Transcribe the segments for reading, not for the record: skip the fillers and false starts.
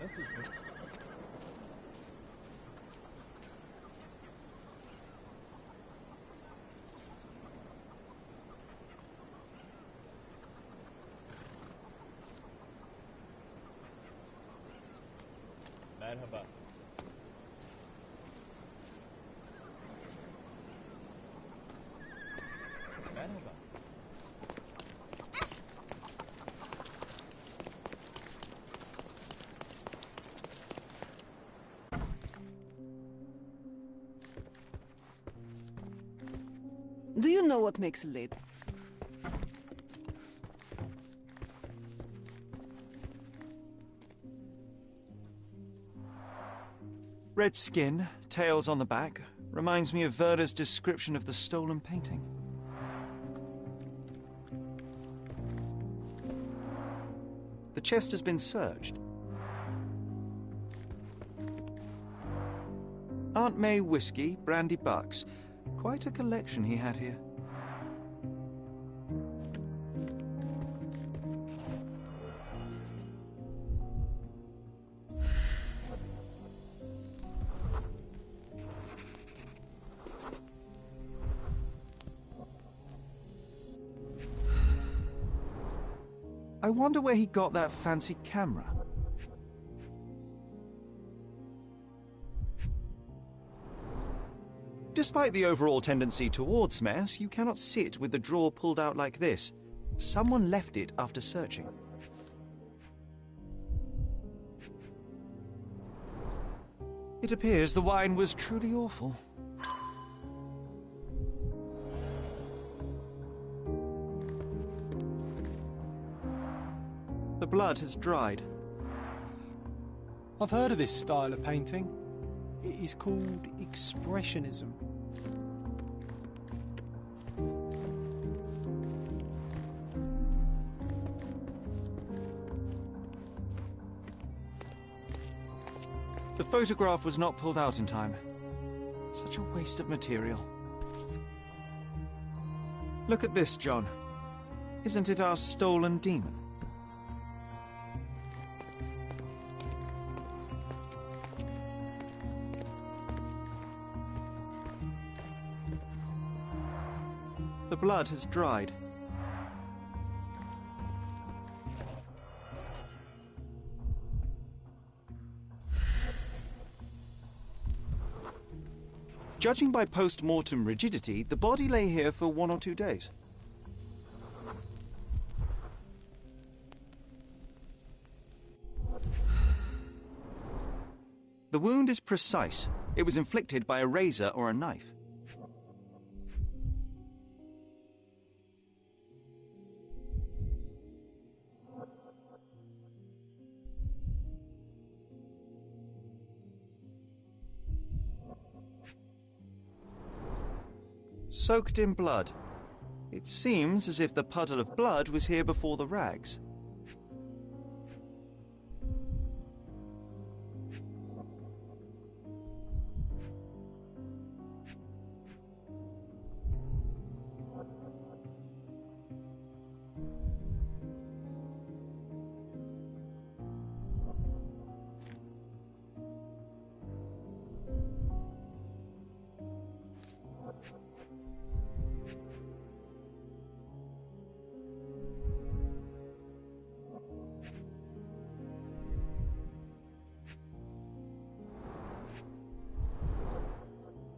Nasılsın? Merhaba. Merhaba. Do you know what makes a lid? Red skin, tails on the back, reminds me of Werder's description of the stolen painting. The chest has been searched. Aunt May whiskey, brandy bucks. Quite a collection he had here. I wonder where he got that fancy camera. Despite the overall tendency towards mess, you cannot sit with the drawer pulled out like this. Someone left it after searching. It appears the wine was truly awful. The blood has dried. I've heard of this style of painting. It is called Expressionism. The photograph was not pulled out in time. Such a waste of material. Look at this, John. Isn't it our stolen demon? The blood has dried. Judging by post-mortem rigidity, the body lay here for 1 or 2 days. The wound is precise. It was inflicted by a razor or a knife. Soaked in blood. It seems as if the puddle of blood was here before the rags.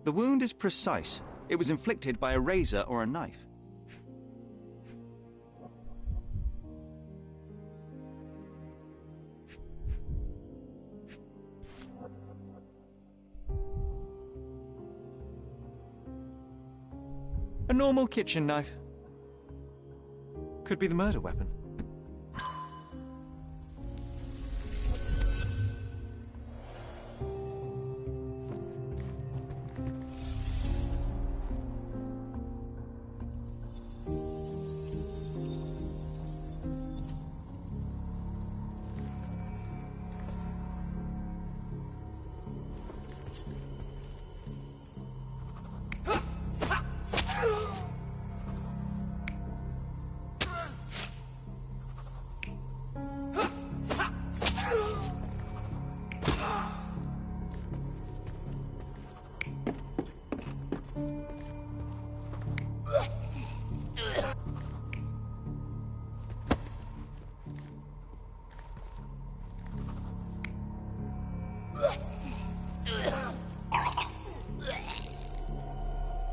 The wound is precise. It was inflicted by a razor or a knife. A normal kitchen knife. Could be the murder weapon.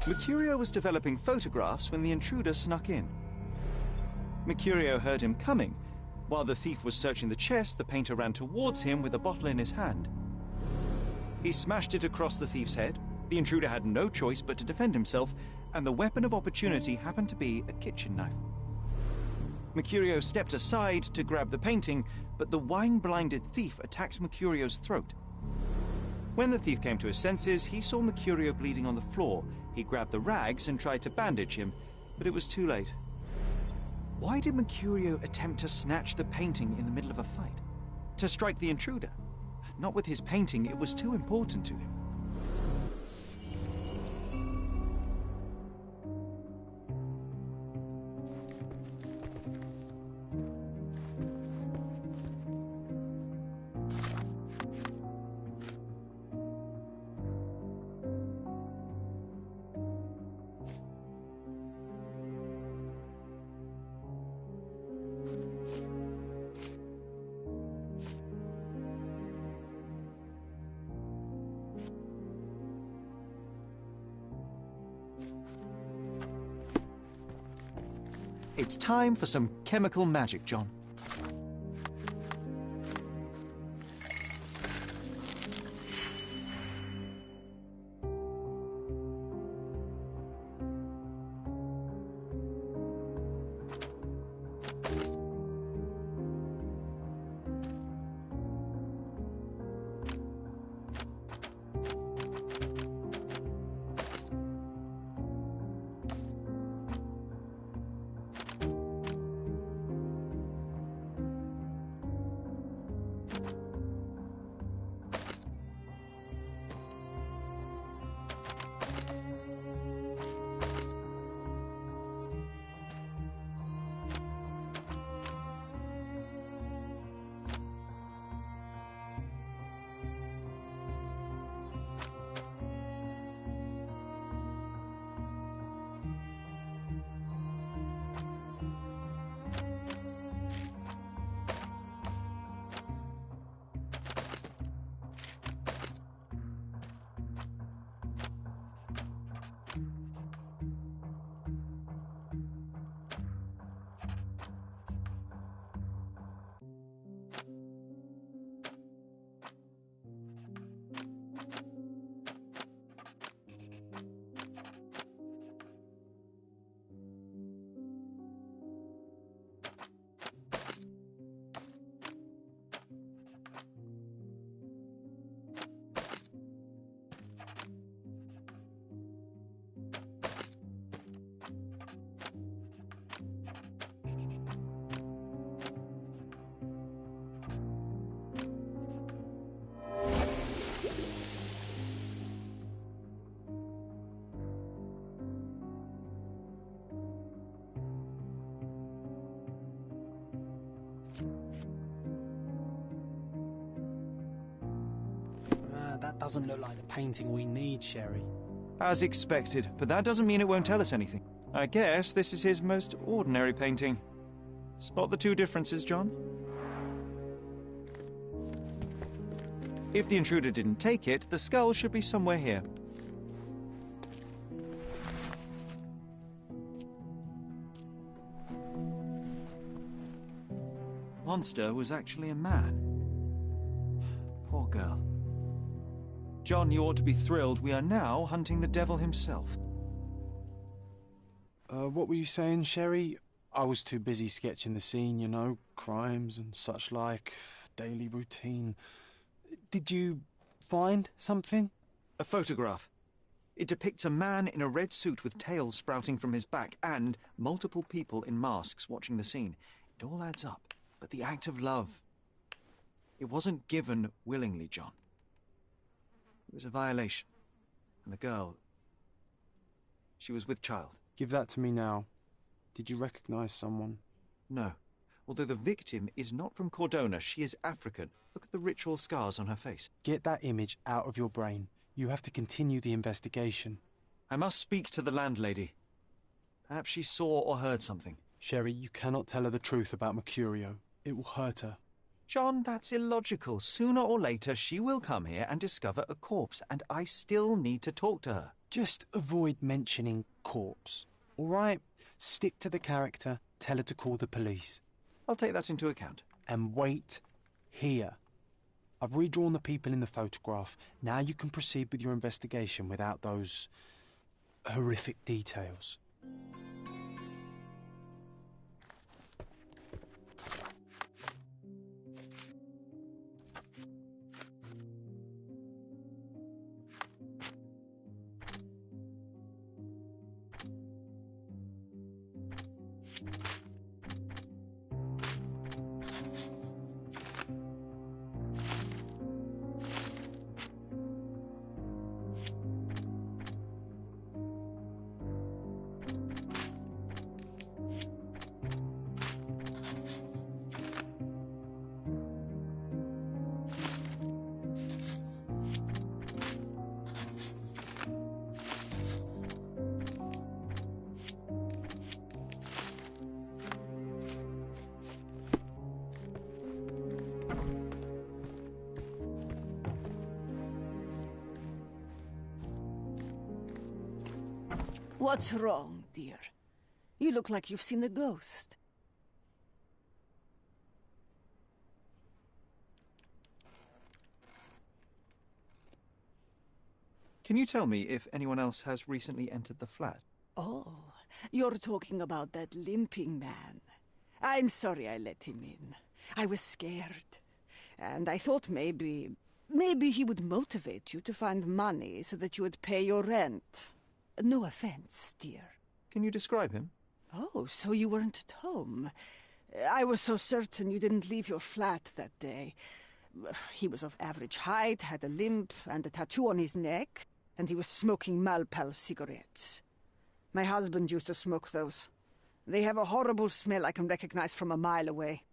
Mercurio was developing photographs when the intruder snuck in. Mercurio heard him coming. While the thief was searching the chest, the painter ran towards him with a bottle in his hand. He smashed it across the thief's head. The intruder had no choice but to defend himself, and the weapon of opportunity happened to be a kitchen knife. Mercurio stepped aside to grab the painting, but the wine-blinded thief attacked Mercurio's throat. When the thief came to his senses, he saw Mercurio bleeding on the floor. He grabbed the rags and tried to bandage him, but it was too late. Why did Mercurio attempt to snatch the painting in the middle of a fight? To strike the intruder? Not with his painting, it was too important to him. It's time for some chemical magic, John. That doesn't look like the painting we need, Sherry. As expected, but that doesn't mean it won't tell us anything. I guess this is his most ordinary painting. Spot the two differences, John? If the intruder didn't take it, the skull should be somewhere here. Monster was actually a man. Poor girl. John, you ought to be thrilled. We are now hunting the devil himself. What were you saying, Sherry? I was too busy sketching the scene, you know, crimes and such like, daily routine. Did you find something? A photograph. It depicts a man in a red suit with tails sprouting from his back and multiple people in masks watching the scene. It all adds up. But the act of love, it wasn't given willingly, John. It was a violation. And the girl, she was with child. Give that to me now. Did you recognize someone? No. Although the victim is not from Cordona, she is African. Look at the ritual scars on her face. Get that image out of your brain. You have to continue the investigation. I must speak to the landlady. Perhaps she saw or heard something. Sherry, you cannot tell her the truth about Mercurio. It will hurt her. John, that's illogical. Sooner or later, she will come here and discover a corpse, and I still need to talk to her. Just avoid mentioning corpse, all right? Stick to the character, tell her to call the police. I'll take that into account. And wait here. I've redrawn the people in the photograph. Now you can proceed with your investigation without those horrific details. What's wrong, dear? You look like you've seen a ghost. Can you tell me if anyone else has recently entered the flat? Oh, you're talking about that limping man. I'm sorry I let him in. I was scared. And I thought maybe he would motivate you to find money so that you would pay your rent. No offense, dear. Can you describe him? Oh, so you weren't at home. I was so certain you didn't leave your flat that day. He was of average height, had a limp and a tattoo on his neck, and he was smoking Malpal cigarettes. My husband used to smoke those. They have a horrible smell I can recognize from a mile away.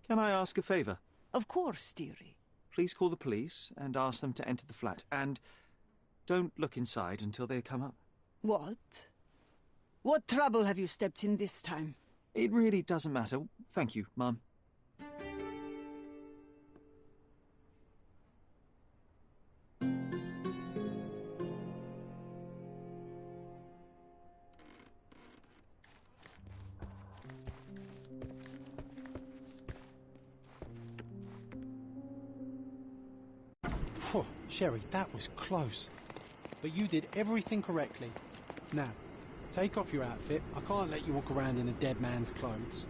Can I ask a favor? Of course, dearie. Please call the police and ask them to enter the flat. And don't look inside until they come up. What? What trouble have you stepped in this time? It really doesn't matter. Thank you, Mum. Phew, Sherry, that was close. But you did everything correctly. Now, take off your outfit. I can't let you walk around in a dead man's clothes.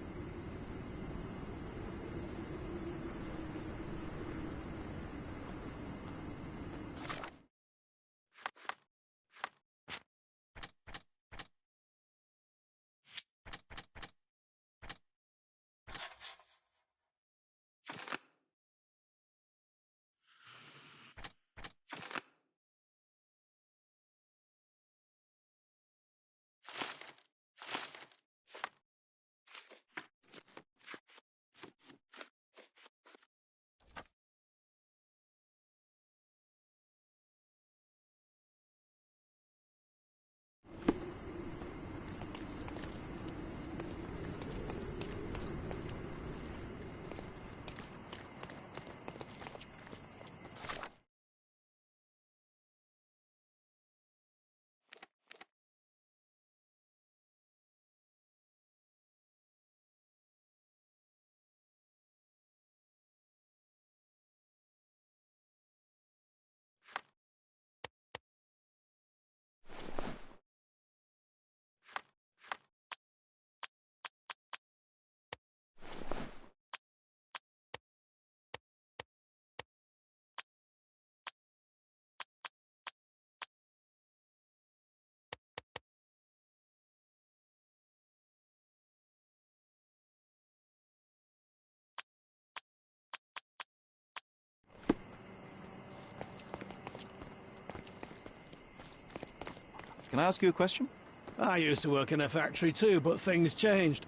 Can I ask you a question? I used to work in a factory too, but things changed.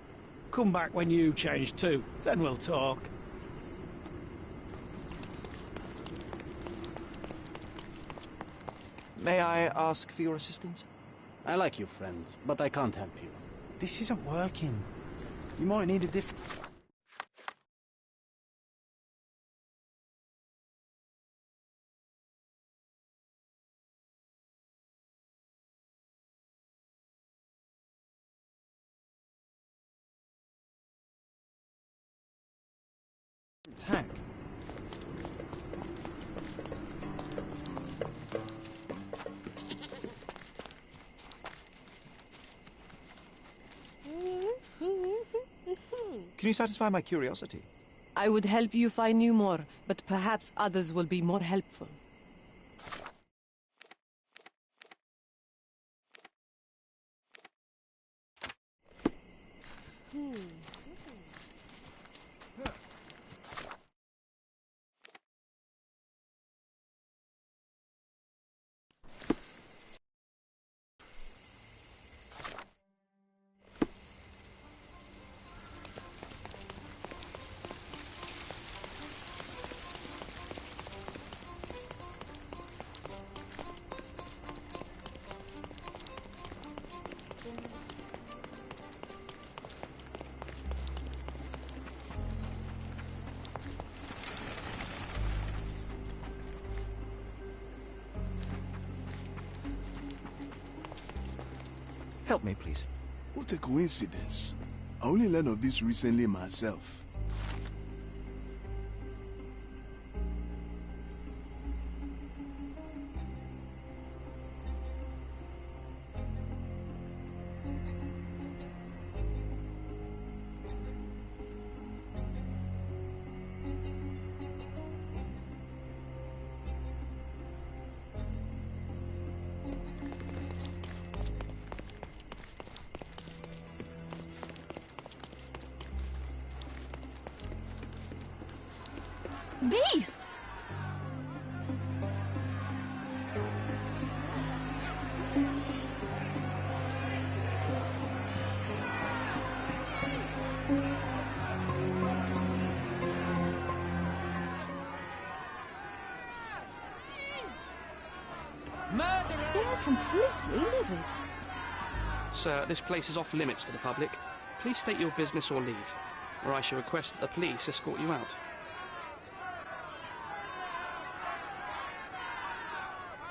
Come back when you change too, then we'll talk. May I ask for your assistance? I like you, friend, but I can't help you. This isn't working. You might need a different... Can you satisfy my curiosity? I would help you find you more, but perhaps others will be more helpful. Help me, please. What a coincidence. I only learned of this recently myself. Beasts! They're completely livid. Sir, this place is off limits to the public. Please state your business or leave, or I shall request that the police escort you out.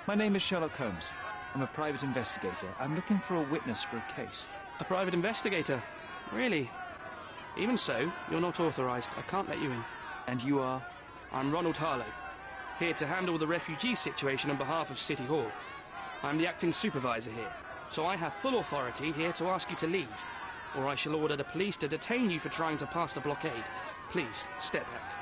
My name is Sherlock Holmes. I'm a private investigator. I'm looking for a witness for a case. A private investigator? Really? Even so, you're not authorised. I can't let you in. And you are? I'm Ronald Harlow, here to handle the refugee situation on behalf of City Hall. I'm the acting supervisor here, so I have full authority here to ask you to leave, or I shall order the police to detain you for trying to pass the blockade. Please, step back.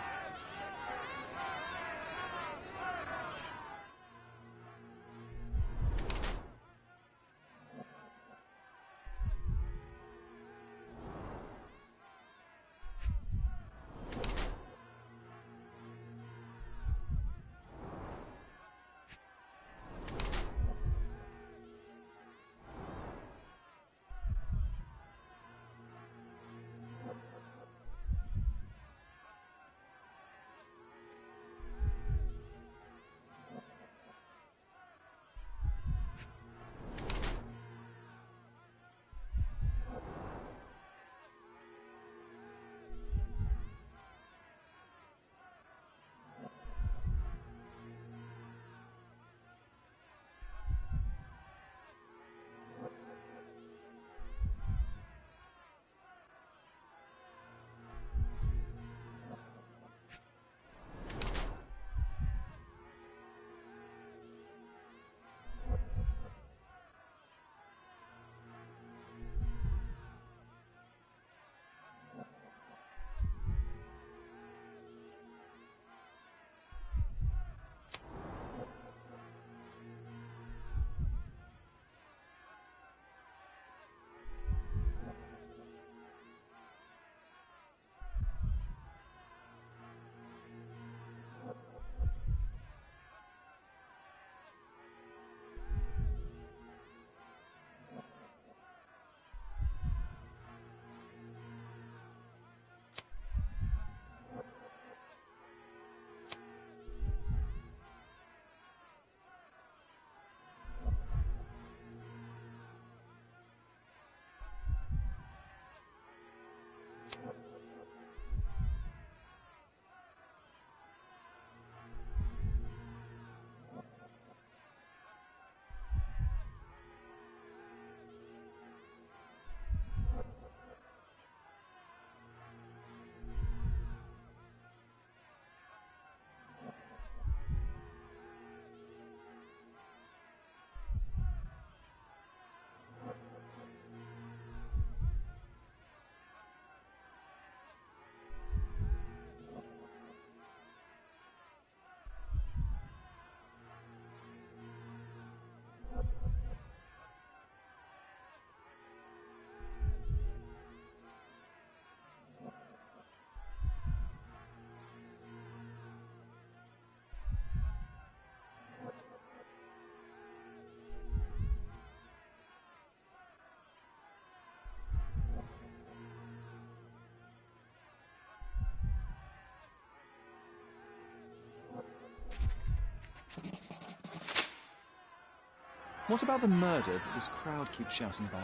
What about the murder that this crowd keeps shouting about?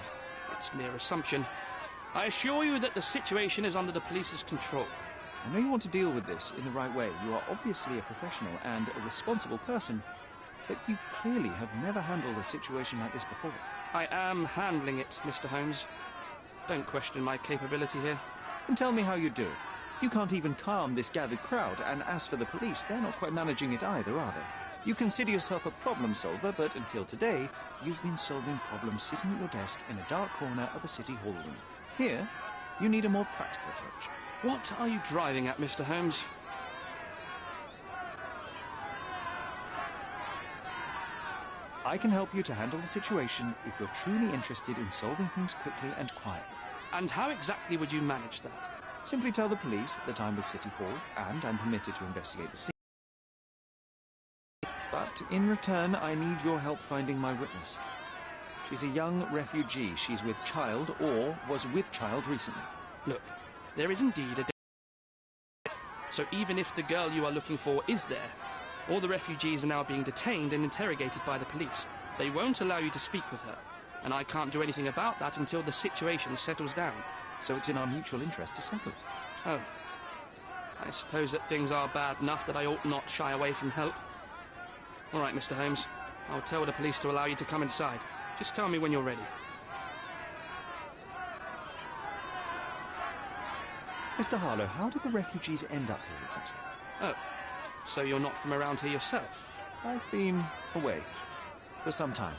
It's mere assumption. I assure you that the situation is under the police's control. I know you want to deal with this in the right way. You are obviously a professional and a responsible person, but you clearly have never handled a situation like this before. I am handling it, Mr. Holmes. Don't question my capability here. And tell me how you do it. You can't even calm this gathered crowd, and as for the police, they're not quite managing it either, are they? You consider yourself a problem solver, but until today, you've been solving problems sitting at your desk in a dark corner of a city hall room. Here, you need a more practical approach. What are you driving at, Mr. Holmes? I can help you to handle the situation if you're truly interested in solving things quickly and quietly. And how exactly would you manage that? Simply tell the police that I'm with City Hall and I'm permitted to investigate the scene. But in return, I need your help finding my witness. She's a young refugee. She's with child or was with child recently. Look, there is indeed a... So even if the girl you are looking for is there, all the refugees are now being detained and interrogated by the police. They won't allow you to speak with her, and I can't do anything about that until the situation settles down. So it's in our mutual interest to settle it. Oh. I suppose that things are bad enough that I ought not shy away from help. All right, Mr. Holmes. I'll tell the police to allow you to come inside. Just tell me when you're ready. Mr. Harlow, how did the refugees end up here exactly? Oh, so you're not from around here yourself? I've been away for some time,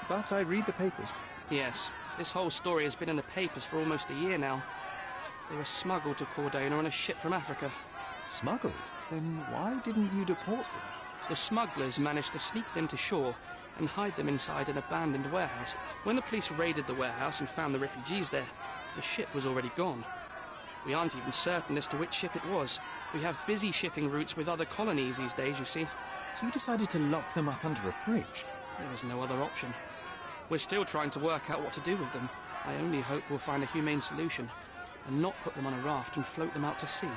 but I read the papers. Yes, this whole story has been in the papers for almost a year now. They were smuggled to Cordona on a ship from Africa. Smuggled? Then why didn't you deport them? The smugglers managed to sneak them to shore and hide them inside an abandoned warehouse. When the police raided the warehouse and found the refugees there, the ship was already gone. We aren't even certain as to which ship it was. We have busy shipping routes with other colonies these days, you see. So you decided to lock them up under a bridge? There was no other option. We're still trying to work out what to do with them. I only hope we'll find a humane solution and not put them on a raft and float them out to sea.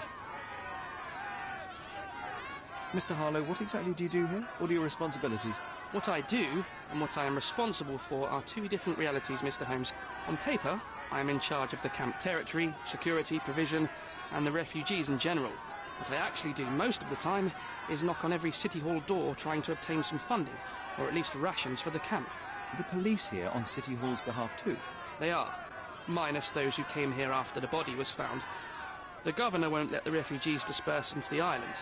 Mr. Harlow, what exactly do you do here? What are your responsibilities? What I do and what I am responsible for are two different realities, Mr. Holmes. On paper, I am in charge of the camp territory, security, provision, and the refugees in general. What I actually do most of the time is knock on every City Hall door trying to obtain some funding, or at least rations for the camp. The police here on City Hall's behalf too? They are, minus those who came here after the body was found. The governor won't let the refugees disperse into the island,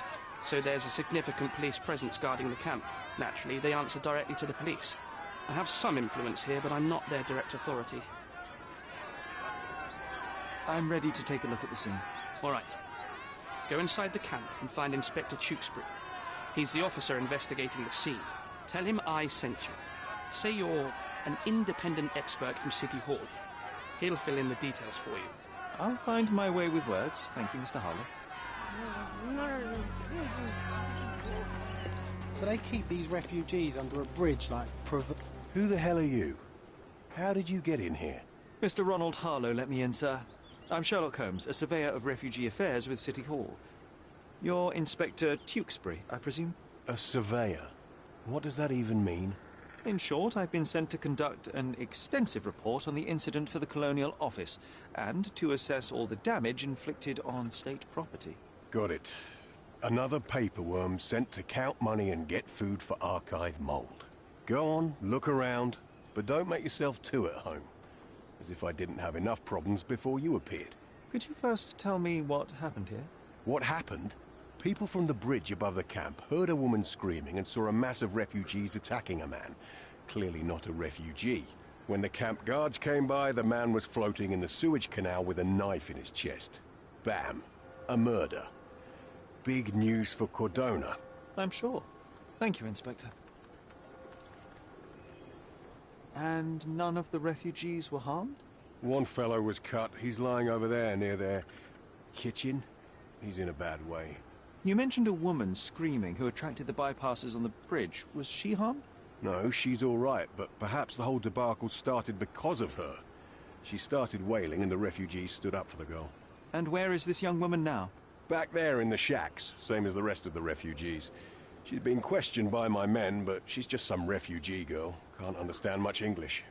so there's a significant police presence guarding the camp. Naturally, they answer directly to the police. I have some influence here, but I'm not their direct authority. I'm ready to take a look at the scene. All right. Go inside the camp and find Inspector Tewkesbury. He's the officer investigating the scene. Tell him I sent you. Say you're an independent expert from City Hall. He'll fill in the details for you. I'll find my way with words. Thank you, Mr. Harlow. So they keep these refugees under a bridge like... Who the hell are you? How did you get in here? Mr. Ronald Harlow let me in, sir. I'm Sherlock Holmes, a surveyor of refugee affairs with City Hall. You're Inspector Tewkesbury, I presume? A surveyor? What does that even mean? In short, I've been sent to conduct an extensive report on the incident for the Colonial Office and to assess all the damage inflicted on state property. Got it. Another paperworm sent to count money and get food for archive mold. Go on, look around, but don't make yourself too at home. As if I didn't have enough problems before you appeared. Could you first tell me what happened here? What happened? People from the bridge above the camp heard a woman screaming and saw a mass of refugees attacking a man. Clearly not a refugee. When the camp guards came by, the man was floating in the sewage canal with a knife in his chest. Bam. A murder. Big news for Cordona. I'm sure. Thank you, Inspector. And none of the refugees were harmed? One fellow was cut. He's lying over there near their kitchen. He's in a bad way. You mentioned a woman screaming who attracted the bypassers on the bridge. Was she harmed? No, she's all right, but perhaps the whole debacle started because of her. She started wailing and the refugees stood up for the girl. And where is this young woman now? Back there in the shacks, same as the rest of the refugees. She's been questioned by my men, but she's just some refugee girl. Can't understand much English.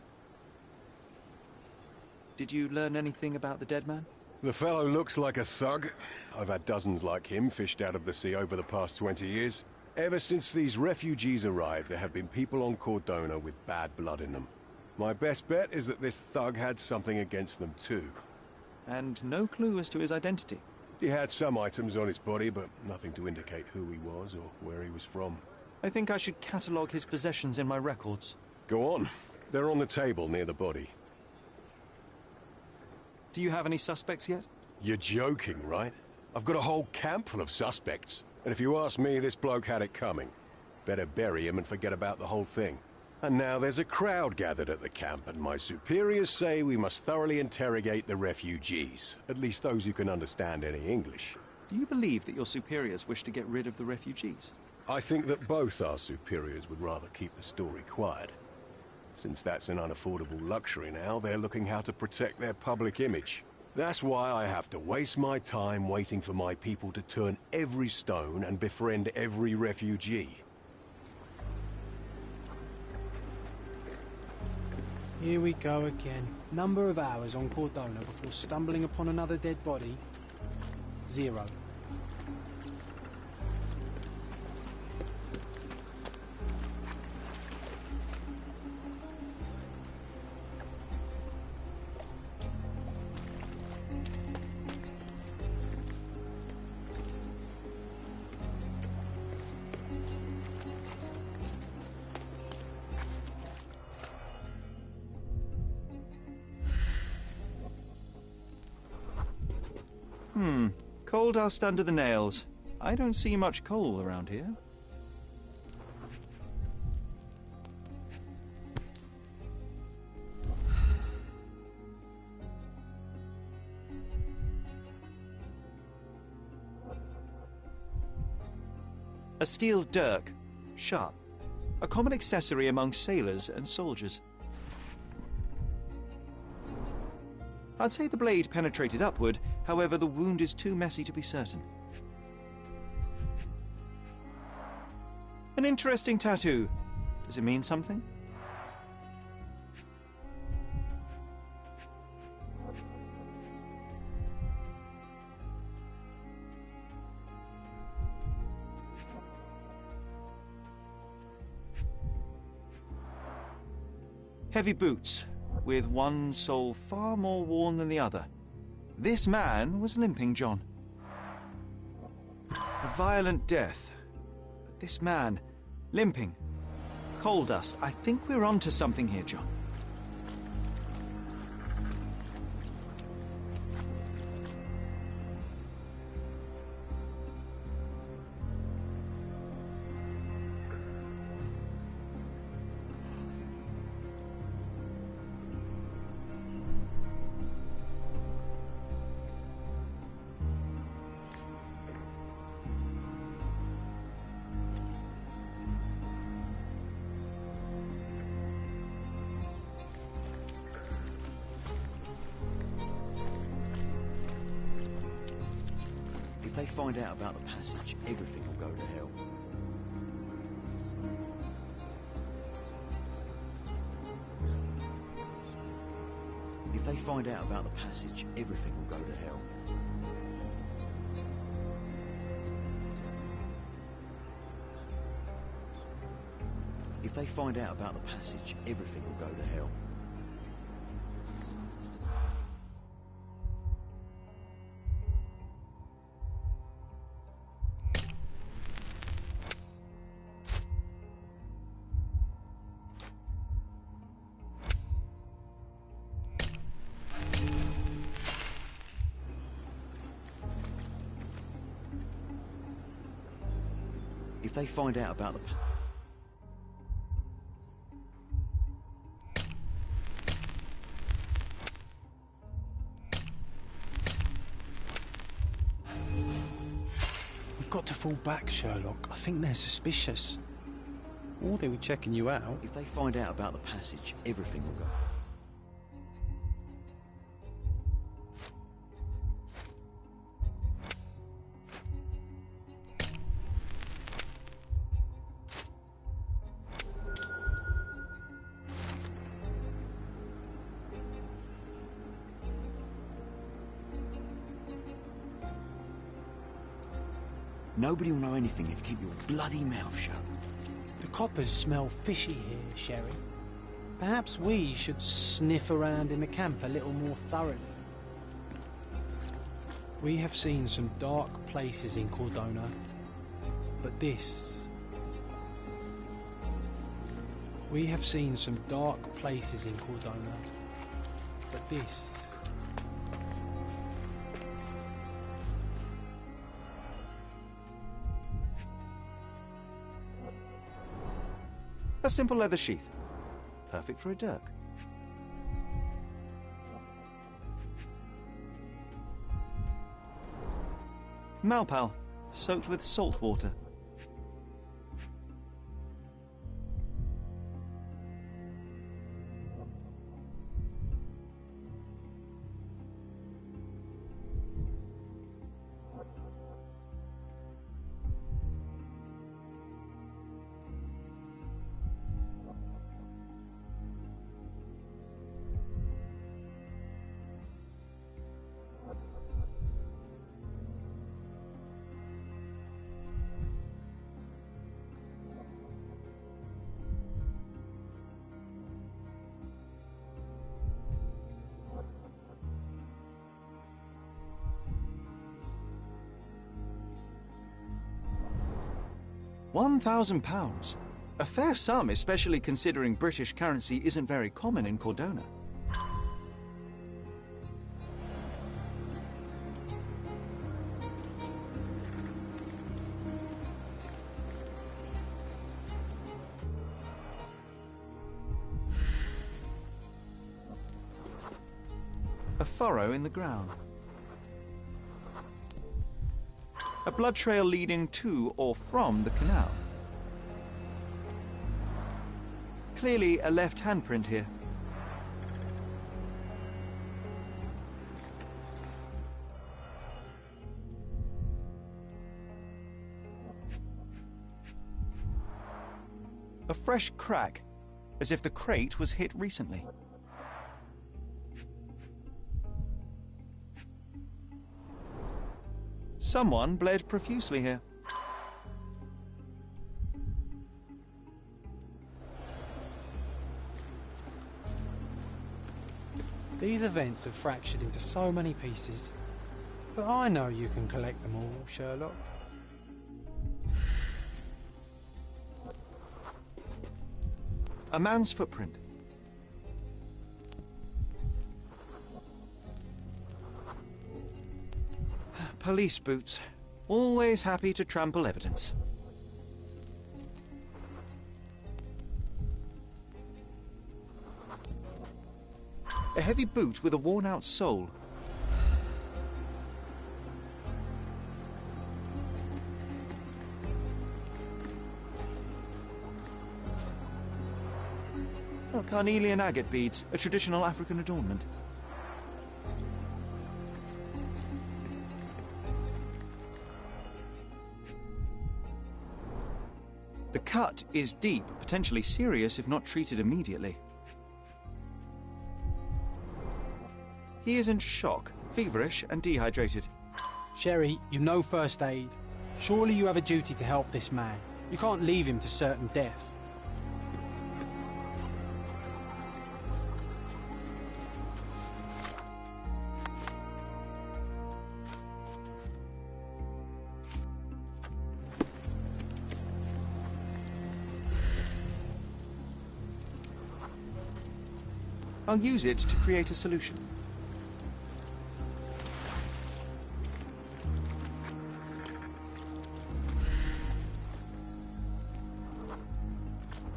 Did you learn anything about the dead man? The fellow looks like a thug. I've had dozens like him fished out of the sea over the past 20 years. Ever since these refugees arrived, there have been people on Cordona with bad blood in them. My best bet is that this thug had something against them too. And no clue as to his identity? He had some items on his body, but nothing to indicate who he was or where he was from. I think I should catalogue his possessions in my records. Go on. They're on the table near the body. Do you have any suspects yet? You're joking, right? I've got a whole camp full of suspects. And if you ask me, this bloke had it coming. Better bury him and forget about the whole thing. And now there's a crowd gathered at the camp, and my superiors say we must thoroughly interrogate the refugees. At least those who can understand any English. Do you believe that your superiors wish to get rid of the refugees? I think that both our superiors would rather keep the story quiet. Since that's an unaffordable luxury now, they're looking how to protect their public image. That's why I have to waste my time waiting for my people to turn every stone and befriend every refugee. Here we go again. Number of hours on Cordona before stumbling upon another dead body? 0. Coal dust under the nails. I don't see much coal around here. A steel dirk. Sharp. A common accessory among sailors and soldiers. I'd say the blade penetrated upward, however the wound is too messy to be certain. An interesting tattoo. Does it mean something? Heavy boots, with one sole far more worn than the other. This man was limping John. A violent death. But this man, limping. Coal dust. I think we're onto something here, John. If they find out about the passage, everything will go to hell. If they find out about the passage, everything will go to hell. If they find out about the passage, everything will go to hell. If they find out about the... We've got to fall back, Sherlock. I think they're suspicious. Or they were checking you out. If they find out about the passage, everything will go... Nobody will know anything if you keep your bloody mouth shut. The coppers smell fishy here, Sherry. Perhaps we should sniff around in the camp a little more thoroughly. We have seen some dark places in Cordona, but this... We have seen some dark places in Cordona, but this... A simple leather sheath. Perfect for a dirk. Malpal, soaked with salt water. £1,000. A fair sum, especially considering British currency isn't very common in Cordona. A furrow in the ground. A blood trail leading to or from the canal. Clearly a left handprint here. A fresh crack, as if the crate was hit recently. Someone bled profusely here. These events have fractured into so many pieces. But I know you can collect them all, Sherlock. A man's footprint. Police boots. Always happy to trample evidence. A heavy boot with a worn-out sole. Oh, carnelian agate beads, a traditional African adornment. The cut is deep, potentially serious if not treated immediately. He is in shock, feverish and dehydrated. Sherry, you know first aid. Surely you have a duty to help this man. You can't leave him to certain death. I'll use it to create a solution.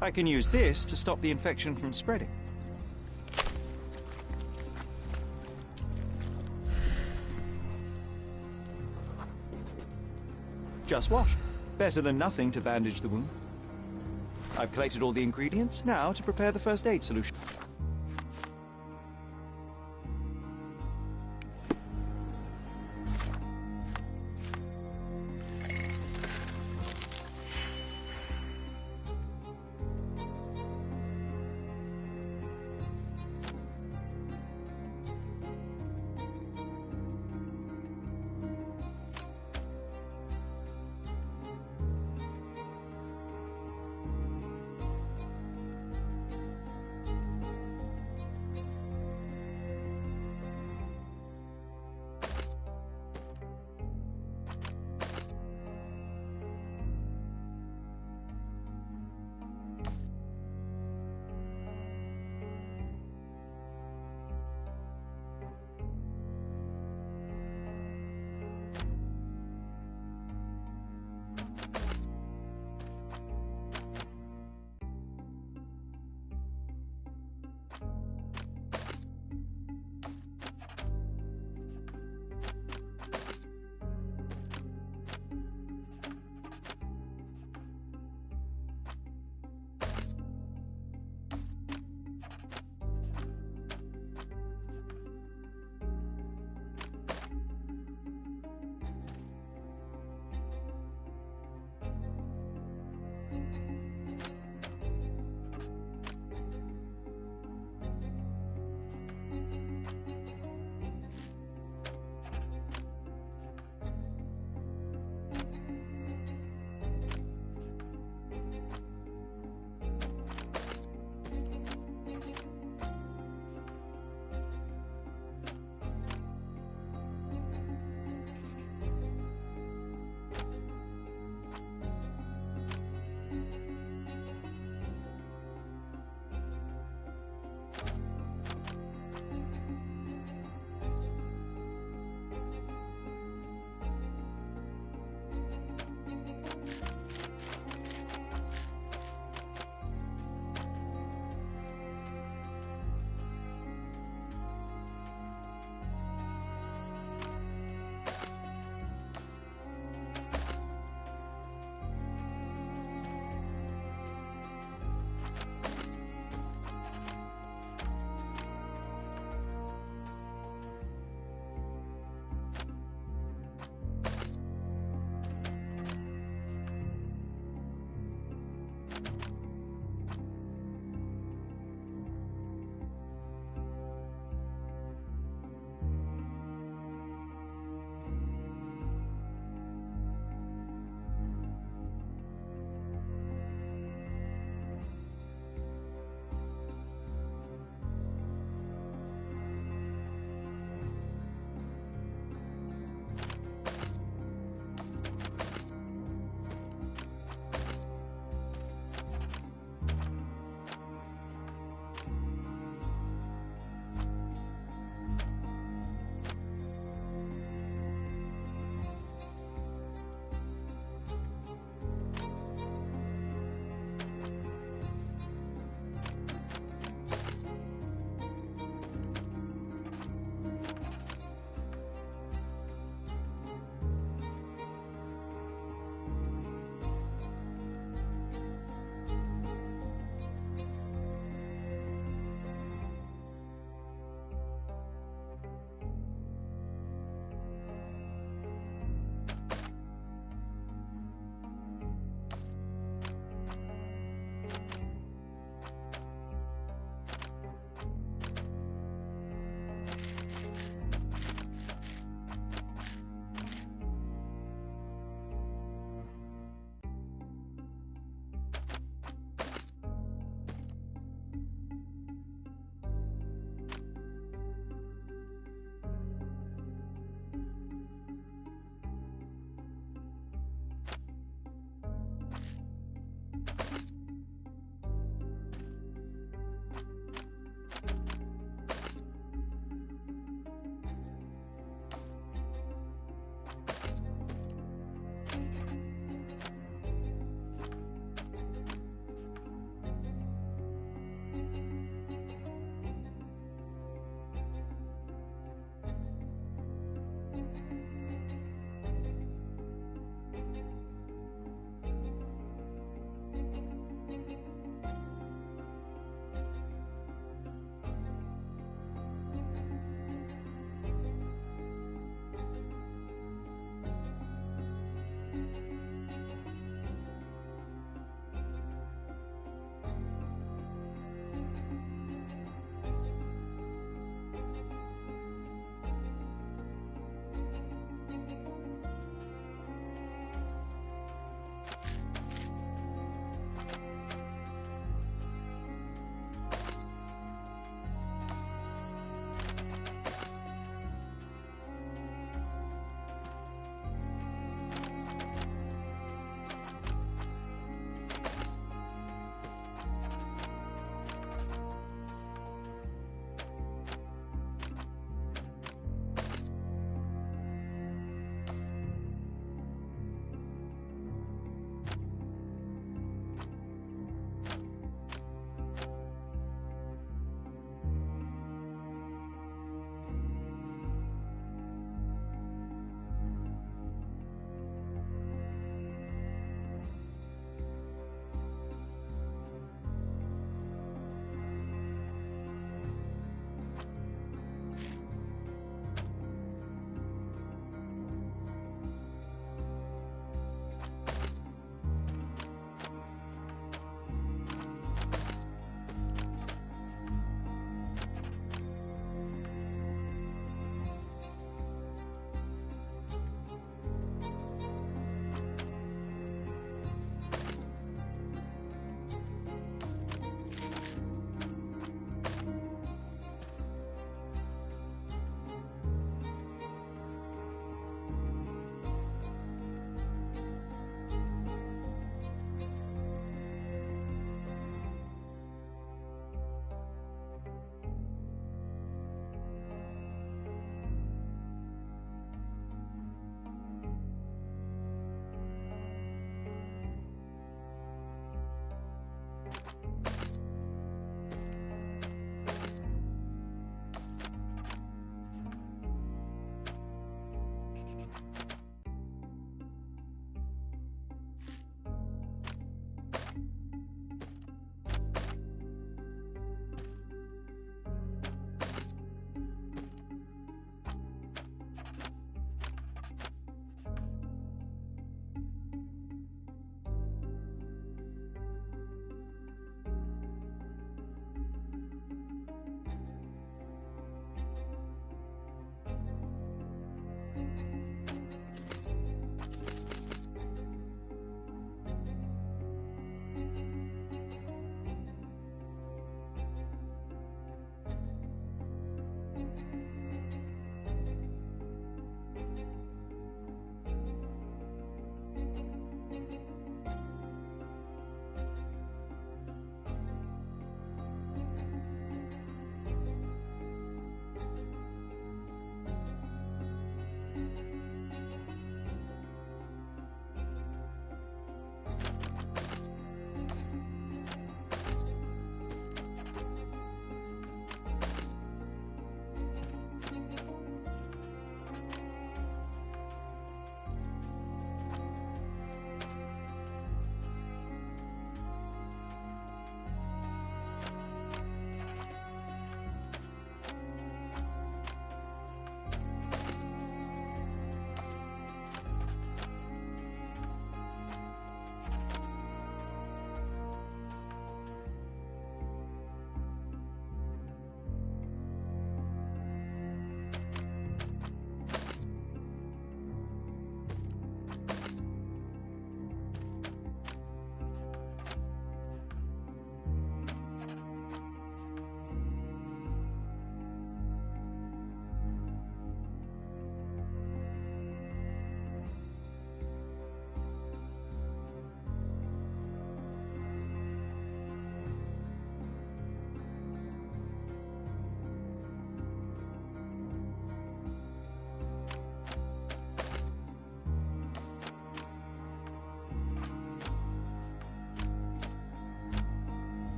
I can use this to stop the infection from spreading. Just washed. Better than nothing to bandage the wound. I've collated all the ingredients, now to prepare the first aid solution.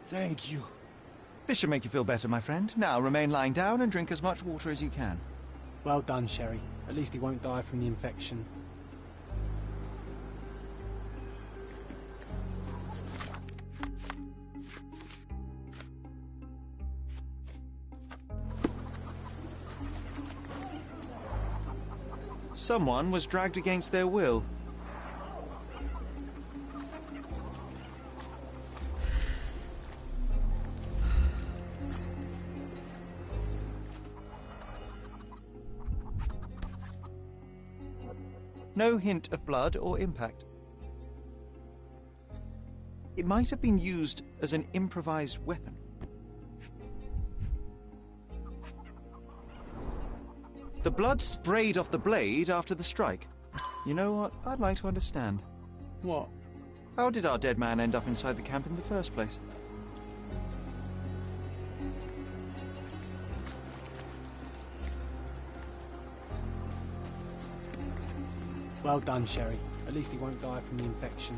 Thank you. This should make you feel better, my friend. Now remain lying down and drink as much water as you can. Well done, Sherry. At least he won't die from the infection. Someone was dragged against their will. No hint of blood or impact. It might have been used as an improvised weapon. The blood sprayed off the blade after the strike. You know what? I'd like to understand. What? How did our dead man end up inside the camp in the first place? Well done, Sherry. At least he won't die from the infection.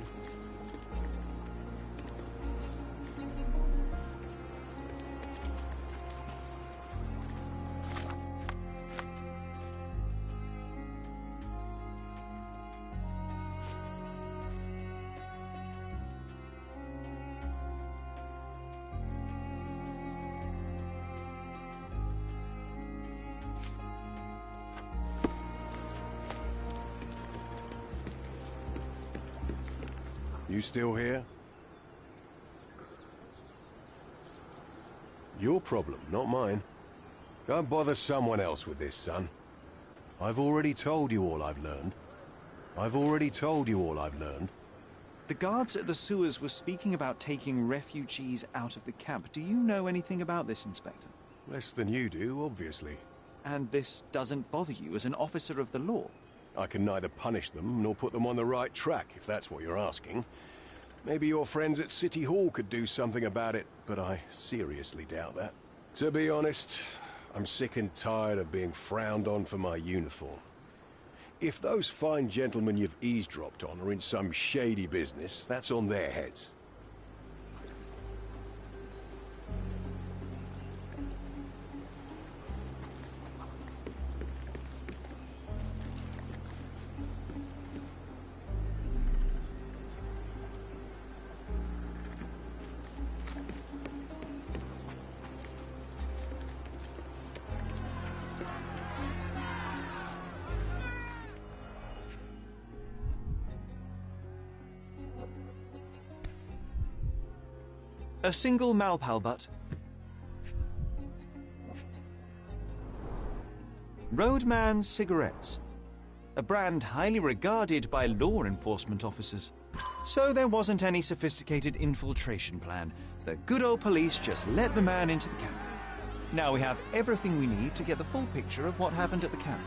You still here? Your problem, not mine. Go and bother someone else with this, son. I've already told you all I've learned. The guards at the sewers were speaking about taking refugees out of the camp. Do you know anything about this, Inspector? Less than you do, obviously. And this doesn't bother you as an officer of the law? I can neither punish them nor put them on the right track, if that's what you're asking. Maybe your friends at City Hall could do something about it, but I seriously doubt that. To be honest, I'm sick and tired of being frowned on for my uniform. If those fine gentlemen you've eavesdropped on are in some shady business, that's on their heads. A single Malpal butt. Roadman cigarettes. A brand highly regarded by law enforcement officers. So there wasn't any sophisticated infiltration plan. The good old police just let the man into the camp. Now we have everything we need to get the full picture of what happened at the camp.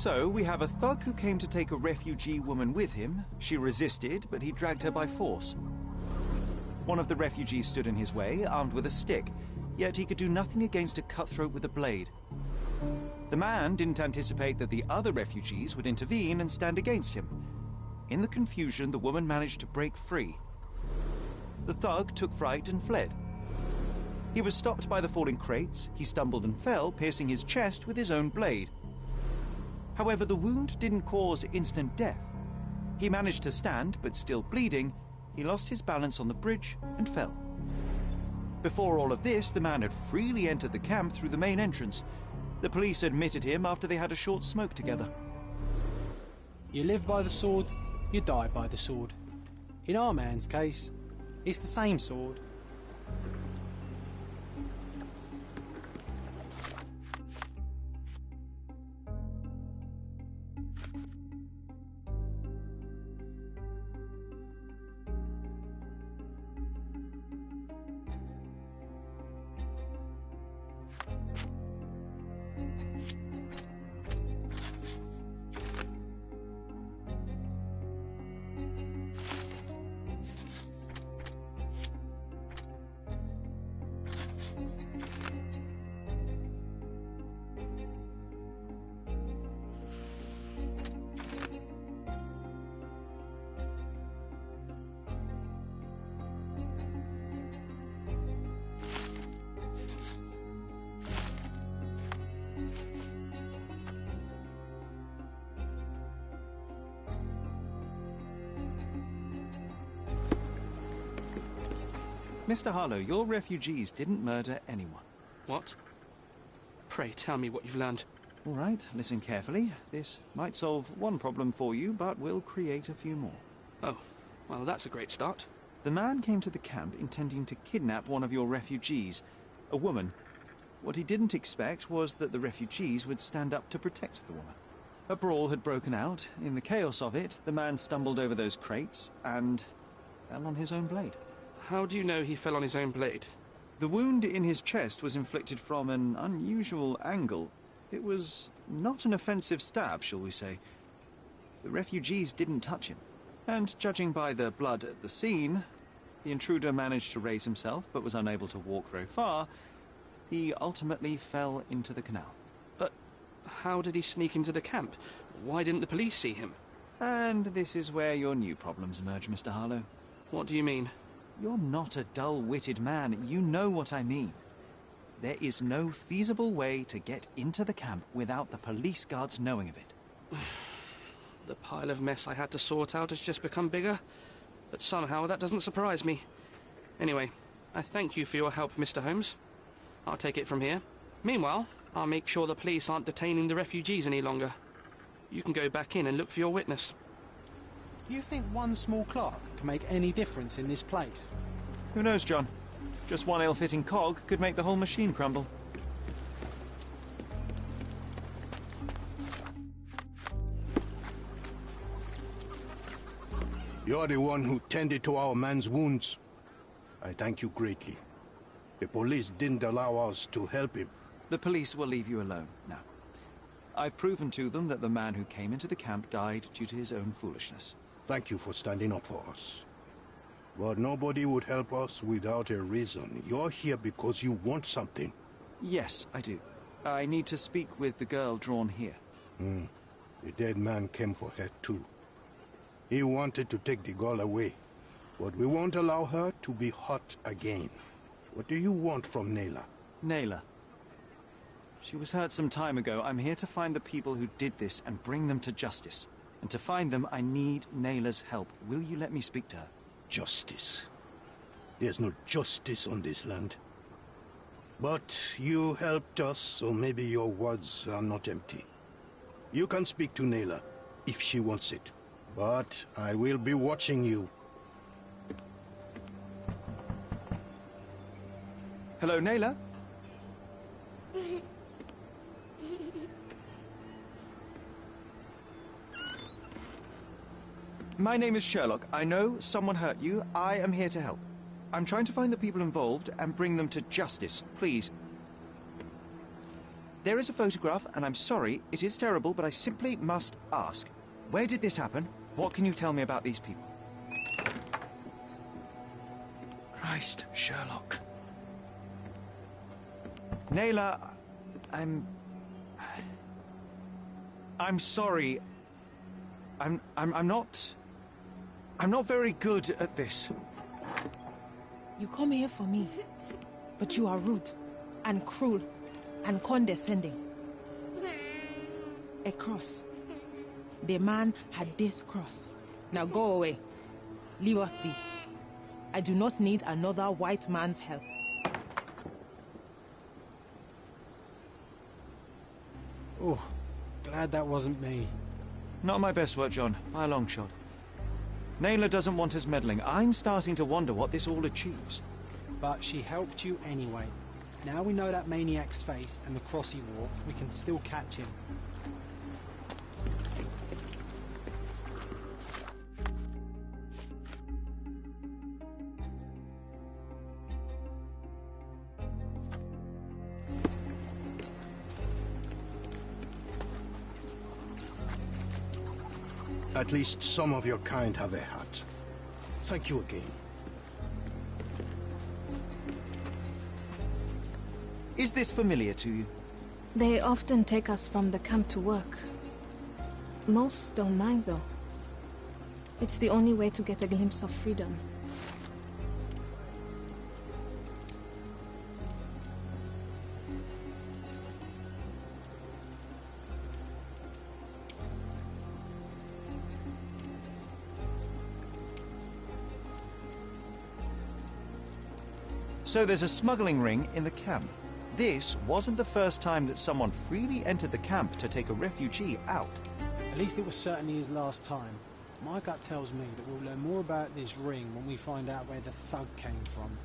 So, we have a thug who came to take a refugee woman with him. She resisted, but he dragged her by force. One of the refugees stood in his way, armed with a stick, yet he could do nothing against a cutthroat with a blade. The man didn't anticipate that the other refugees would intervene and stand against him. In the confusion, the woman managed to break free. The thug took fright and fled. He was stopped by the falling crates. He stumbled and fell, piercing his chest with his own blade. However, the wound didn't cause instant death. He managed to stand, but still bleeding, he lost his balance on the bridge and fell. Before all of this, the man had freely entered the camp through the main entrance. The police admitted him after they had a short smoke together. You live by the sword, you die by the sword. In our man's case, it's the same sword. Mr. Harlow, your refugees didn't murder anyone. What? Pray tell me what you've learned. All right, listen carefully. This might solve one problem for you, but will create a few more. Oh, well, that's a great start. The man came to the camp intending to kidnap one of your refugees, a woman. What he didn't expect was that the refugees would stand up to protect the woman. A brawl had broken out. In the chaos of it, the man stumbled over those crates and fell on his own blade. How do you know he fell on his own blade? The wound in his chest was inflicted from an unusual angle. It was not an offensive stab, shall we say. The refugees didn't touch him. And judging by the blood at the scene, the intruder managed to raise himself but was unable to walk very far. He ultimately fell into the canal. But how did he sneak into the camp? Why didn't the police see him? And this is where your new problems emerge, Mr. Harlow. What do you mean? You're not a dull-witted man. You know what I mean. There is no feasible way to get into the camp without the police guards knowing of it. The pile of mess I had to sort out has just become bigger, but somehow that doesn't surprise me. Anyway, I thank you for your help, Mr. Holmes. I'll take it from here. Meanwhile, I'll make sure the police aren't detaining the refugees any longer. You can go back in and look for your witness. You think one small clerk can make any difference in this place? Who knows, John? Just one ill-fitting cog could make the whole machine crumble. You're the one who tended to our man's wounds. I thank you greatly. The police didn't allow us to help him. The police will leave you alone now. I've proven to them that the man who came into the camp died due to his own foolishness. Thank you for standing up for us. But nobody would help us without a reason. You're here because you want something. Yes, I do. I need to speak with the girl drawn here. The dead man came for her too. He wanted to take the girl away, but we won't allow her to be hurt again. What do you want from Nayla? Nayla. She was hurt some time ago. I'm here to find the people who did this and bring them to justice. And to find them, I need Nayla's help. Will you let me speak to her? Justice. There's no justice on this land. But you helped us, so maybe your words are not empty. You can speak to Nayla, if she wants it. But I will be watching you. Hello, Nayla? My name is Sherlock. I know someone hurt you. I am here to help. I'm trying to find the people involved and bring them to justice. Please. There is a photograph, and I'm sorry, it is terrible, but I simply must ask. Where did this happen? What can you tell me about these people? Christ, Sherlock. Naylor, I'm sorry. I'm not very good at this. You come here for me, but you are rude and cruel and condescending. A cross. The man had this cross. Now go away. Leave us be. I do not need another white man's help. Oh, glad that wasn't me. Not my best work, John, by a long shot. Naylor doesn't want us meddling. I'm starting to wonder what this all achieves. But she helped you anyway. Now we know that maniac's face and the cross he wore, we can still catch him. At least some of your kind have a hat. Thank you again. Is this familiar to you? They often take us from the camp to work. Most don't mind, though. It's the only way to get a glimpse of freedom. So there's a smuggling ring in the camp. This wasn't the first time that someone freely entered the camp to take a refugee out. At least it was certainly his last time. My gut tells me that we'll learn more about this ring when we find out where the thug came from.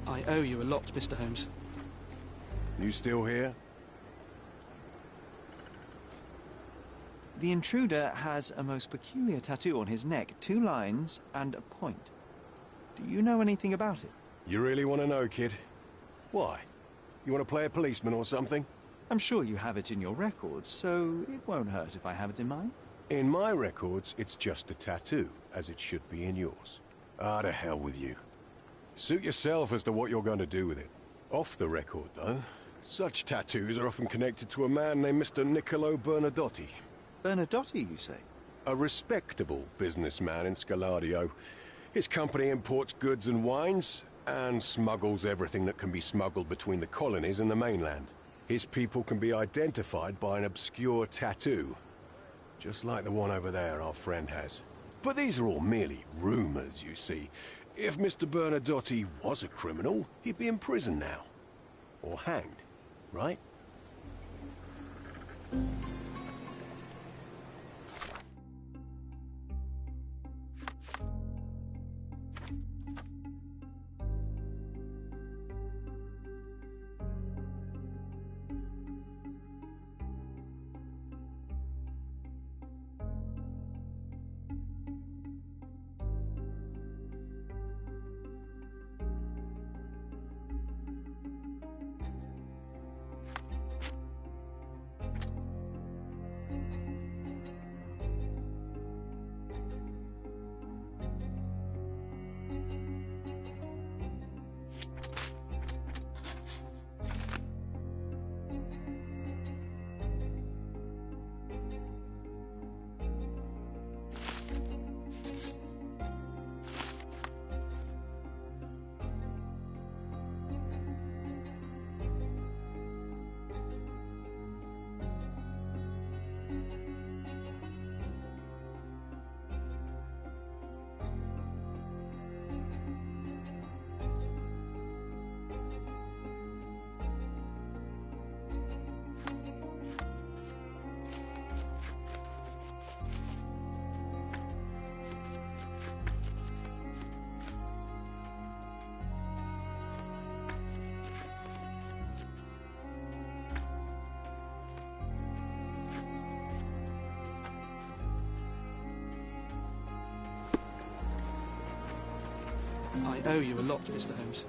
I owe you a lot, Mr. Holmes. You still here? The intruder has a most peculiar tattoo on his neck, 2 lines and a point. Do you know anything about it? You really want to know, kid? Why? You want to play a policeman or something? I'm sure you have it in your records, so it won't hurt if I have it in mine. In my records, it's just a tattoo, as it should be in yours. Ah, to hell with you. Suit yourself as to what you're going to do with it. Off the record, though, such tattoos are often connected to a man named Mr. Niccolo Bernadotti. Bernadotti, you say? A respectable businessman in Scaladio. His company imports goods and wines, and smuggles everything that can be smuggled between the colonies and the mainland. His people can be identified by an obscure tattoo, just like the one over there our friend has. But these are all merely rumors, you see. If Mr. Bernadotti was a criminal, he'd be in prison now. Or hanged, right? I owe you a lot, Mr. Holmes.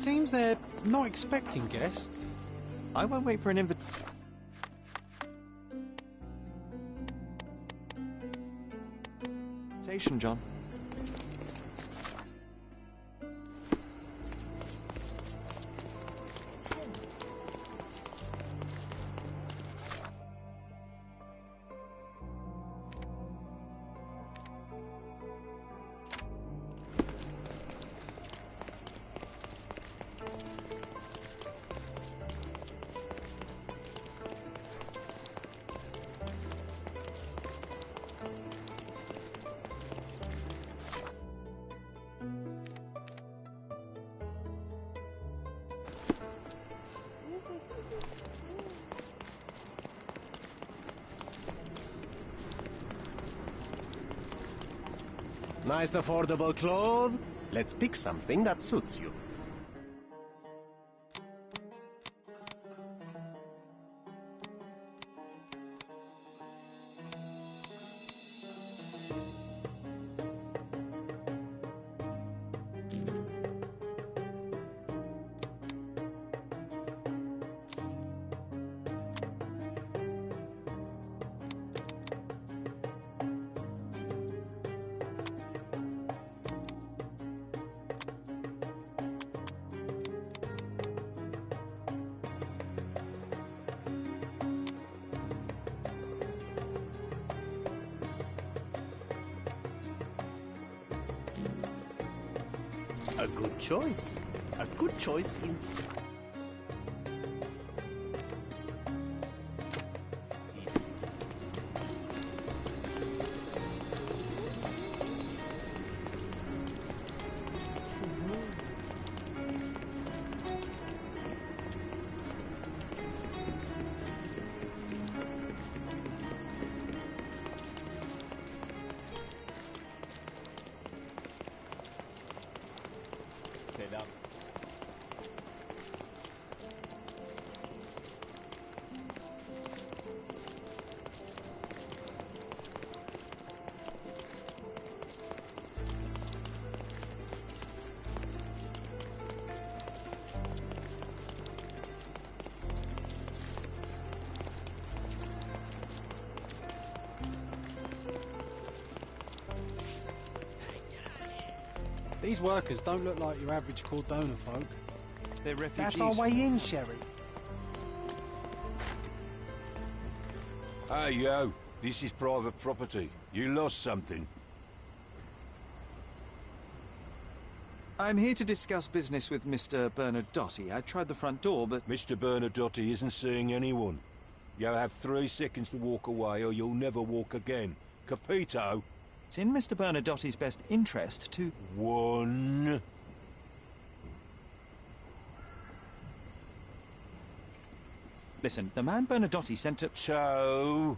seems they're not expecting guests. I won't wait for an invitation, John. Nice affordable clothes. Let's pick something that suits you. A good choice. A good choice in... Selam. These workers don't look like your average Cordona folk. They're refugees. That's our way in, Sherry. Hey, yo. This is private property. You lost something. I'm here to discuss business with Mr. Bernadotti. I tried the front door, but... Mr. Bernadotti isn't seeing anyone. You have 3 seconds to walk away or you'll never walk again. Capito? It's in Mr. Bernadotti's best interest to... 1. Listen, the man Bernadotti sent to... So?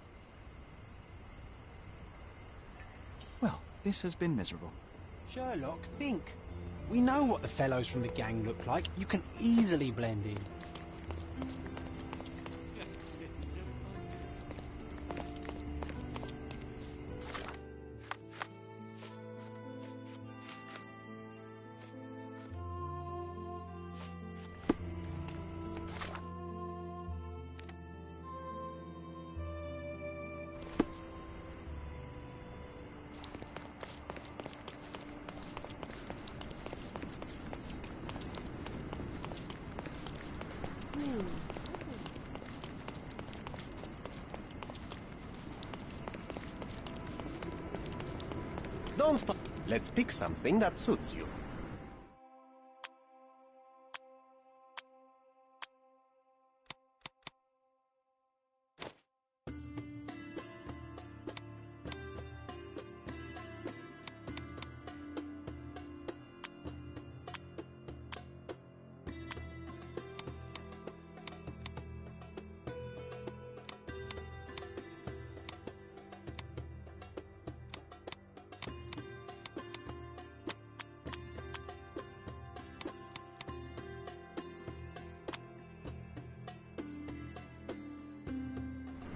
Well, this has been miserable. Sherlock, think. We know what the fellows from the gang look like. You can easily blend in. Don't... Let's pick something that suits you.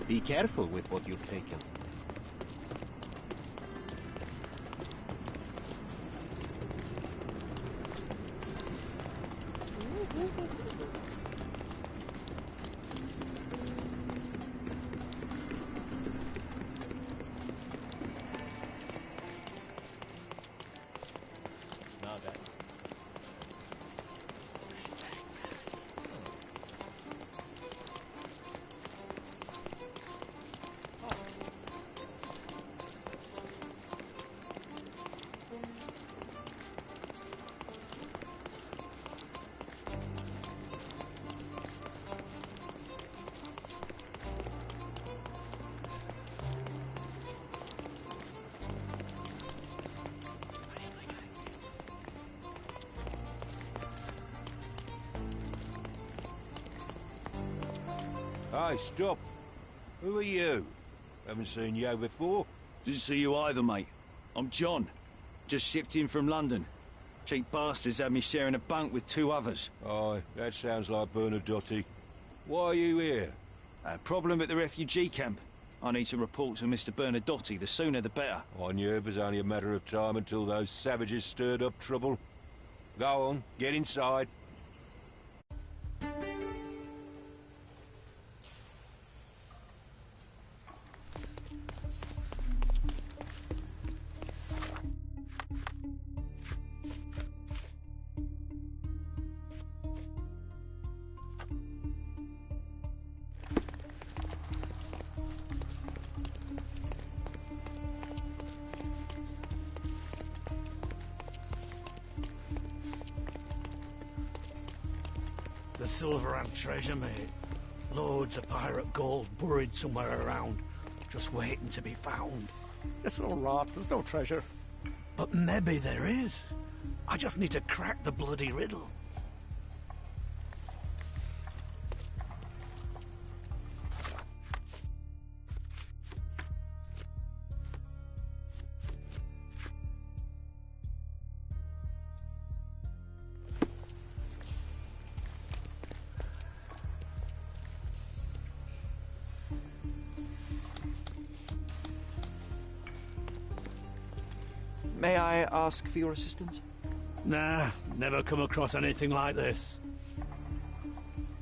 Be careful with what you've taken. Hey, stop. Who are you? Haven't seen you before. Didn't see you either, mate. I'm John. Just shipped in from London. Cheap bastards had me sharing a bunk with two others. Aye, that sounds like Bernadotte. Why are you here? A problem at the refugee camp. I need to report to Mr. Bernadotte. The sooner the better. I knew it was only a matter of time until those savages stirred up trouble. Go on, get inside. The silver and treasure, mate. Loads of pirate gold buried somewhere around, just waiting to be found. It's all rot, there's no treasure. But maybe there is. I just need to crack the bloody riddle. May I ask for your assistance? Nah, never come across anything like this.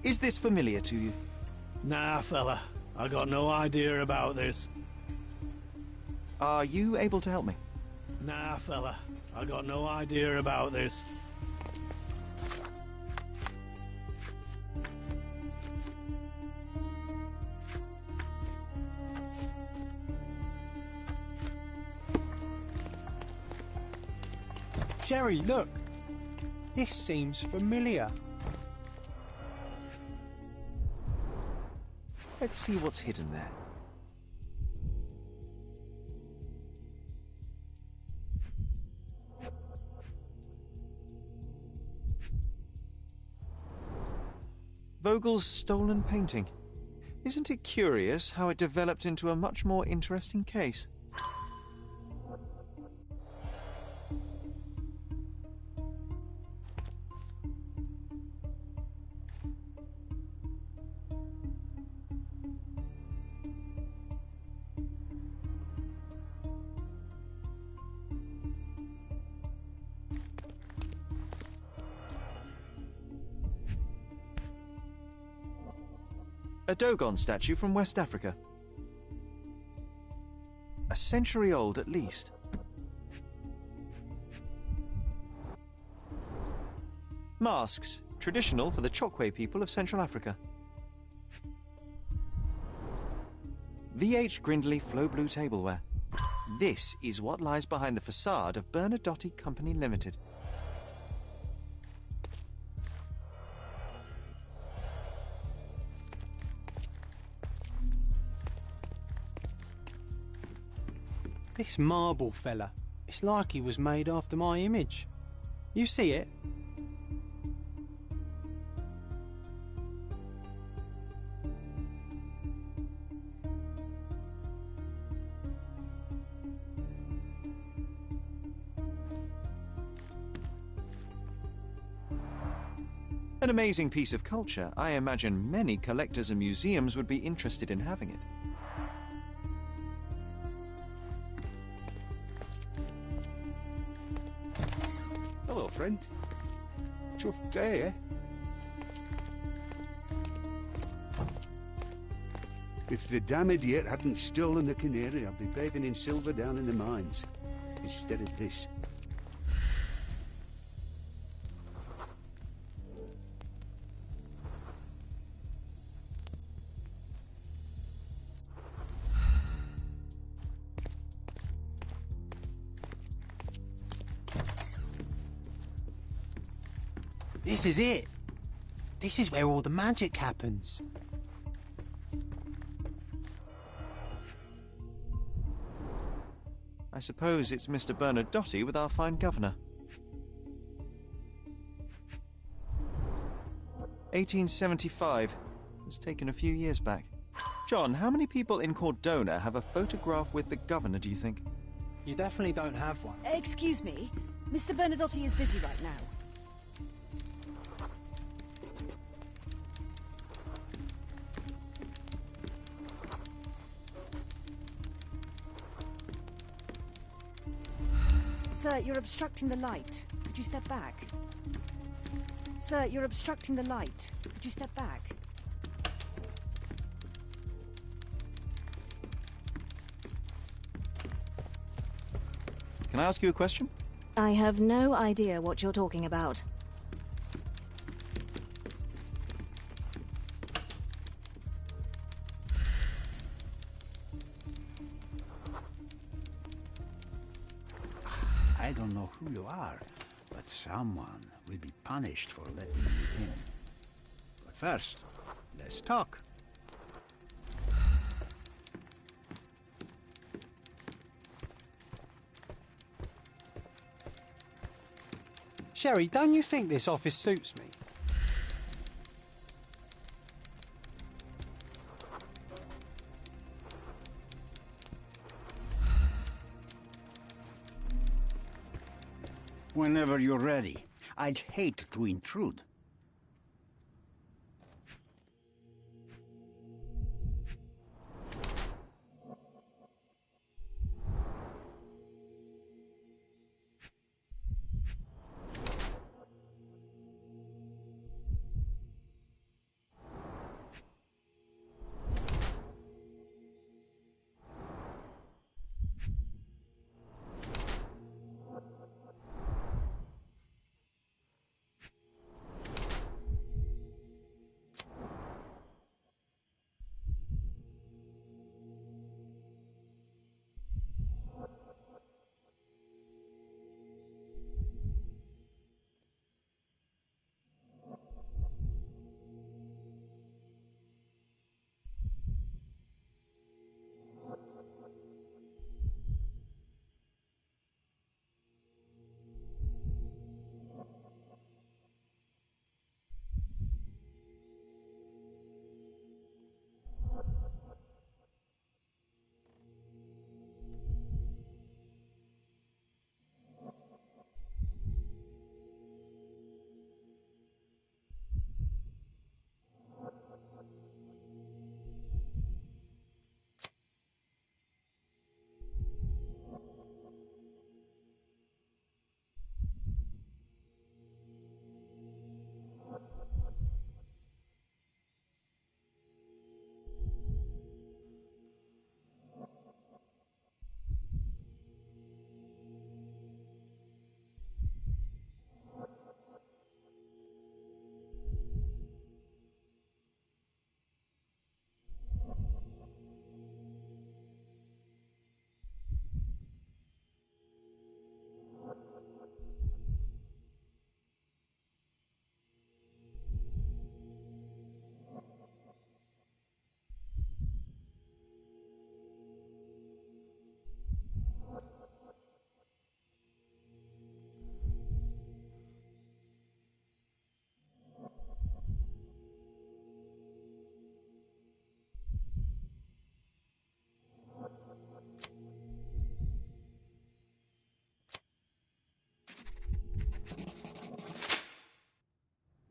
Is this familiar to you? Nah, fella. I got no idea about this. Are you able to help me? Nah, fella. I got no idea about this. Sherry, look! This seems familiar. Let's see what's hidden there. Vogel's stolen painting. Isn't it curious how it developed into a much more interesting case? A Dogon statue from West Africa. A century old at least. Masks, traditional for the Chokwe people of Central Africa. VH Grindley Flow Blue tableware. This is what lies behind the facade of Bernadotte Company Limited. This marble fella, it's like he was made after my image. You see it? An amazing piece of culture. I imagine many collectors and museums would be interested in having it. Hello, friend. Tough day, eh? If the damn idiot hadn't stolen the canary, I'd be bathing in silver down in the mines. Instead of this. This is it. This is where all the magic happens. I suppose it's Mr. Bernadotte with our fine governor. 1875. was taken a few years back. John, how many people in Cordona have a photograph with the governor, do you think? You definitely don't have one. Excuse me. Mr. Bernadotte is busy right now. Sir, you're obstructing the light. Could you step back? Sir, you're obstructing the light. Could you step back? Can I ask you a question? I have no idea what you're talking about. I don't know who you are, but someone will be punished for letting you in. But first, let's talk. Sherry, don't you think this office suits me? Whenever you're ready. I'd hate to intrude.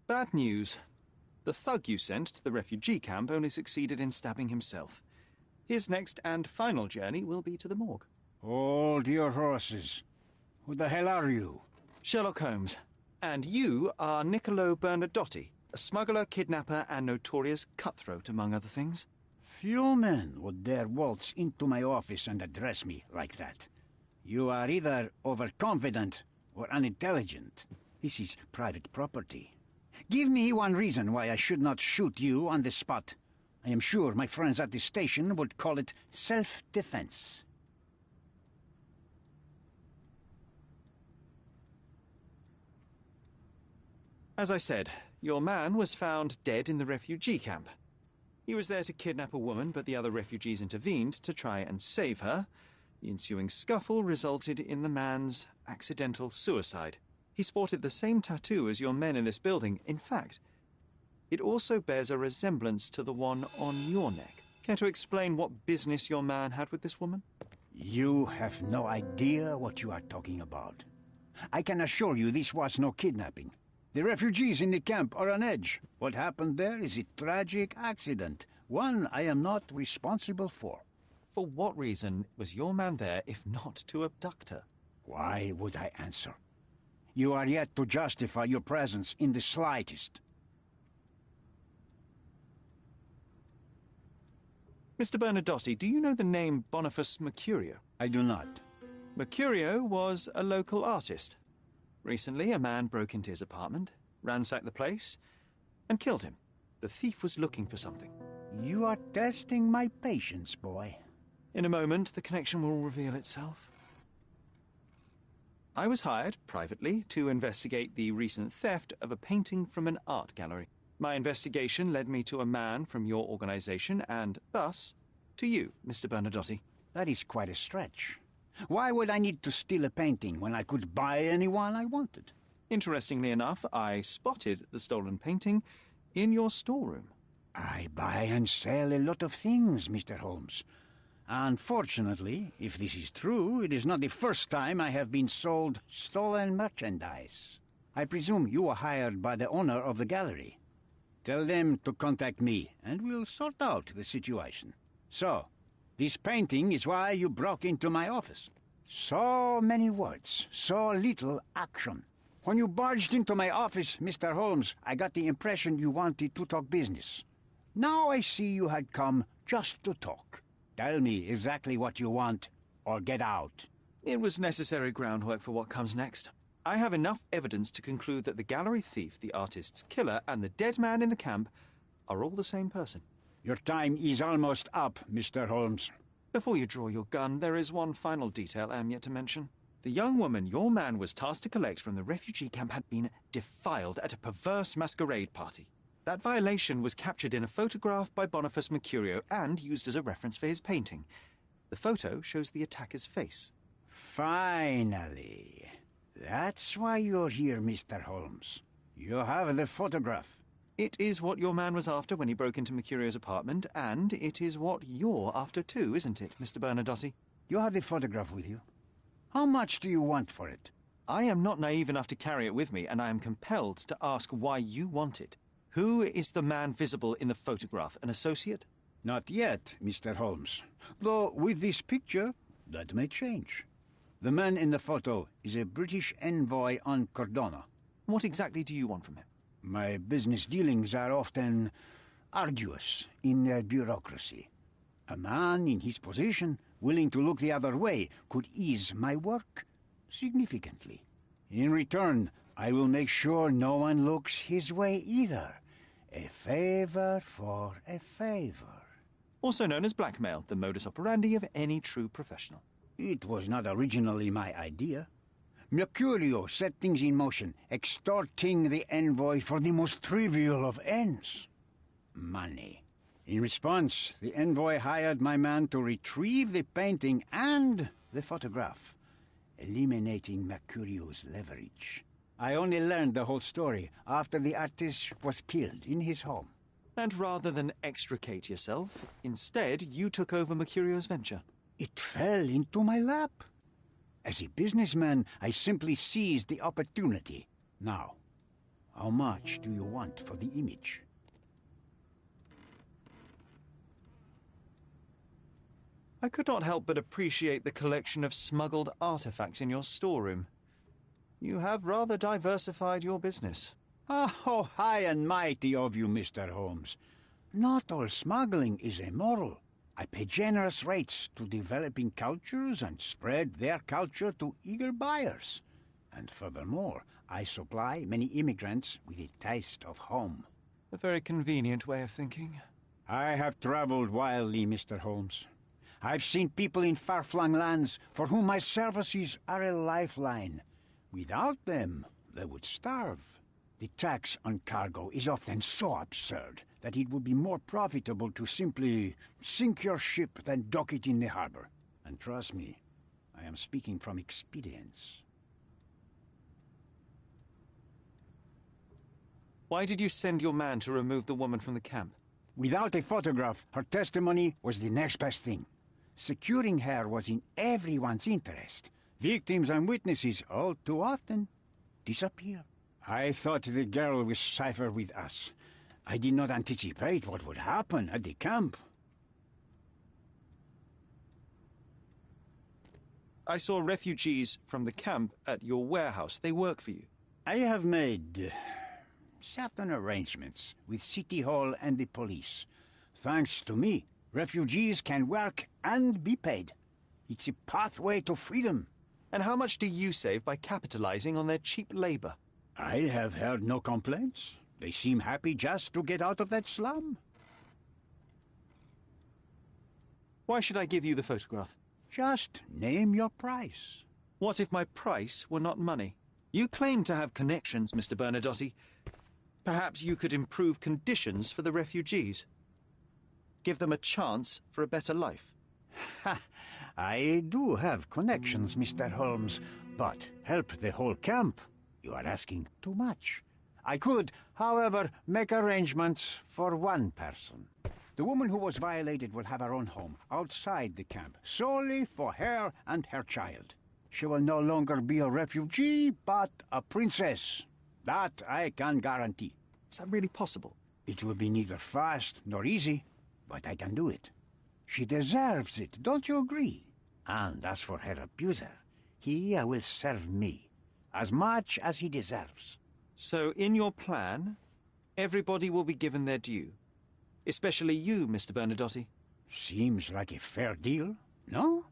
Bad news. The thug you sent to the refugee camp only succeeded in stabbing himself. His next and final journey will be to the morgue. Hold your horses. Who the hell are you? Sherlock Holmes. And you are Niccolo Bernadotte, a smuggler, kidnapper, and notorious cutthroat, among other things. Few men would dare waltz into my office and address me like that. You are either overconfident or unintelligent. This is private property. Give me one reason why I should not shoot you on the spot. I am sure my friends at the station would call it self-defense. As I said, your man was found dead in the refugee camp. He was there to kidnap a woman, but the other refugees intervened to try and save her. The ensuing scuffle resulted in the man's accidental suicide. He sported the same tattoo as your men in this building. In fact, It also bears a resemblance to the one on your neck. Care to explain what business your man had with this woman? You have no idea what you are talking about. I can assure you this was no kidnapping. The refugees in the camp are on edge. What happened there is a tragic accident, one I am not responsible for. For what reason was your man there if not to abduct her? Why would I answer? You are yet to justify your presence in the slightest. Mr. Bernadotti, do you know the name Boniface Mercurio? I do not. Mercurio was a local artist. Recently, a man broke into his apartment, ransacked the place, and killed him. The thief was looking for something. You are testing my patience, boy. In a moment, the connection will reveal itself. I was hired, privately, to investigate the recent theft of a painting from an art gallery. My investigation led me to a man from your organization, and thus, to you, Mr. Bernadotti. That is quite a stretch. Why would I need to steal a painting when I could buy anyone I wanted? Interestingly enough, I spotted the stolen painting in your storeroom. I buy and sell a lot of things, Mr. Holmes. Unfortunately, if this is true, it is not the first time I have been sold stolen merchandise. I presume you were hired by the owner of the gallery. Tell them to contact me, and we'll sort out the situation. So, this painting is why you broke into my office. So many words, so little action. When you barged into my office, Mr. Holmes, I got the impression you wanted to talk business. Now I see you had come just to talk. Tell me exactly what you want, or get out. It was necessary groundwork for what comes next. I have enough evidence to conclude that the gallery thief, the artist's killer, and the dead man in the camp are all the same person. Your time is almost up, Mr. Holmes. Before you draw your gun, there is one final detail I am yet to mention. The young woman your man was tasked to collect from the refugee camp had been defiled at a perverse masquerade party. That violation was captured in a photograph by Boniface Mercurio and used as a reference for his painting. The photo shows the attacker's face. Finally. That's why you're here, Mr. Holmes. You have the photograph. It is what your man was after when he broke into Mercurio's apartment, and it is what you're after too, isn't it, Mr. Bernadotti? You have the photograph with you. How much do you want for it? I am not naive enough to carry it with me, and I am compelled to ask why you want it. Who is the man visible in the photograph? An associate? Not yet, Mr. Holmes. Though with this picture, that may change. The man in the photo is a British envoy on Cordona. What exactly do you want from him? My business dealings are often arduous in their bureaucracy. A man in his position, willing to look the other way, could ease my work significantly. In return, I will make sure no one looks his way either. A favor for a favor. Also known as blackmail, the modus operandi of any true professional. It was not originally my idea. Mercurio set things in motion, extorting the envoy for the most trivial of ends. Money. In response, the envoy hired my man to retrieve the painting and the photograph, eliminating Mercurio's leverage. I only learned the whole story after the artist was killed in his home. And rather than extricate yourself, instead you took over Mercurio's venture. It fell into my lap. As a businessman, I simply seized the opportunity. Now, how much do you want for the image? I could not help but appreciate the collection of smuggled artifacts in your storeroom. You have rather diversified your business. How high and mighty of you, Mr. Holmes. Not all smuggling is immoral. I pay generous rates to developing cultures and spread their culture to eager buyers. And furthermore, I supply many immigrants with a taste of home. A very convenient way of thinking. I have traveled wildly, Mr. Holmes. I've seen people in far-flung lands for whom my services are a lifeline. Without them, they would starve. The tax on cargo is often so absurd that it would be more profitable to simply sink your ship than dock it in the harbor. And trust me, I am speaking from experience. Why did you send your man to remove the woman from the camp? Without a photograph, her testimony was the next best thing. Securing her was in everyone's interest. Victims and witnesses all too often disappear. I thought the girl was safer with us. I did not anticipate what would happen at the camp. I saw refugees from the camp at your warehouse. They work for you. I have made certain arrangements with City Hall and the police. Thanks to me, refugees can work and be paid. It's a pathway to freedom. And how much do you save by capitalizing on their cheap labor? I have heard no complaints. They seem happy just to get out of that slum. Why should I give you the photograph? Just name your price. What if my price were not money? You claim to have connections, Mr. Bernadotte. Perhaps you could improve conditions for the refugees. Give them a chance for a better life. Ha! I do have connections, Mr. Holmes, but help the whole camp? You are asking too much. I could, however, make arrangements for one person. The woman who was violated will have her own home, outside the camp, solely for her and her child. She will no longer be a refugee, but a princess. That I can guarantee. Is that really possible? It will be neither fast nor easy, but I can do it. She deserves it, don't you agree? And as for her abuser, he will serve me, as much as he deserves. So, in your plan, everybody will be given their due. Especially you, Mr. Bernadotte. Seems like a fair deal, no?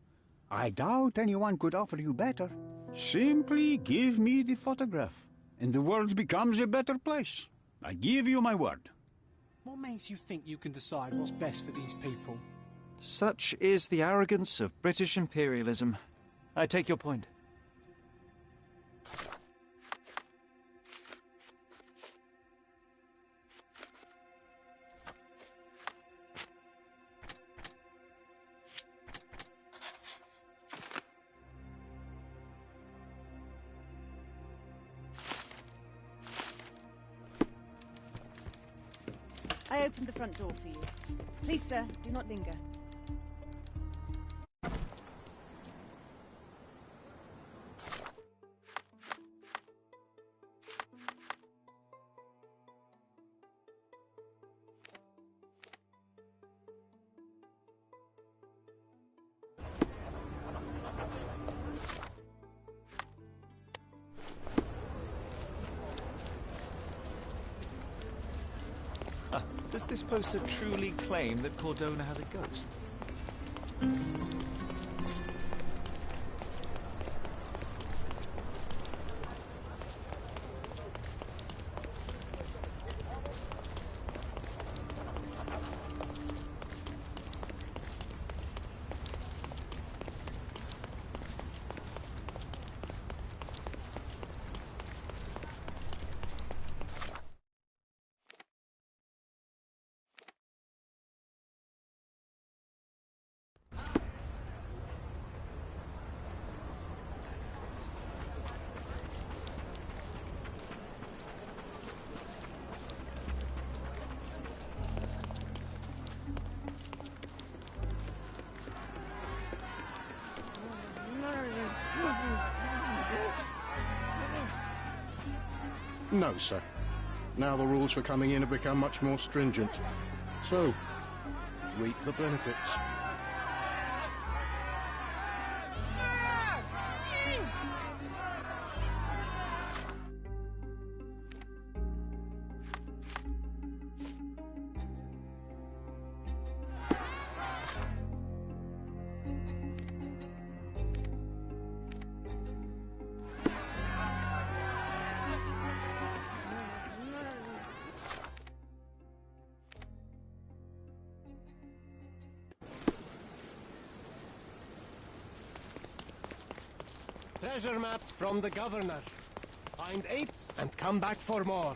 I doubt anyone could offer you better. Simply give me the photograph, and the world becomes a better place. I give you my word. What makes you think you can decide what's best for these people? Such is the arrogance of British imperialism. I take your point. I opened the front door for you. Please, sir, do not linger. Does this poster truly claim that Cordona has a ghost? No, sir. Now the rules for coming in have become much more stringent. So, reap the benefits. Treasure maps from the governor. Find 8 and come back for more.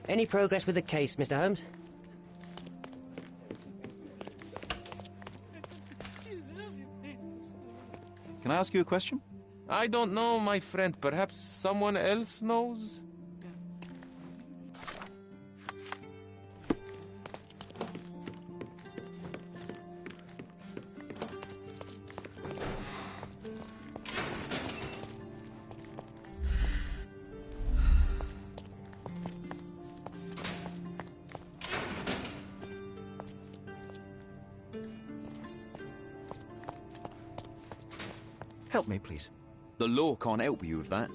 Any progress with the case, Mr. Holmes? Can I ask you a question? I don't know, my friend. Perhaps someone else knows? Help me, please. The law can't help you with that.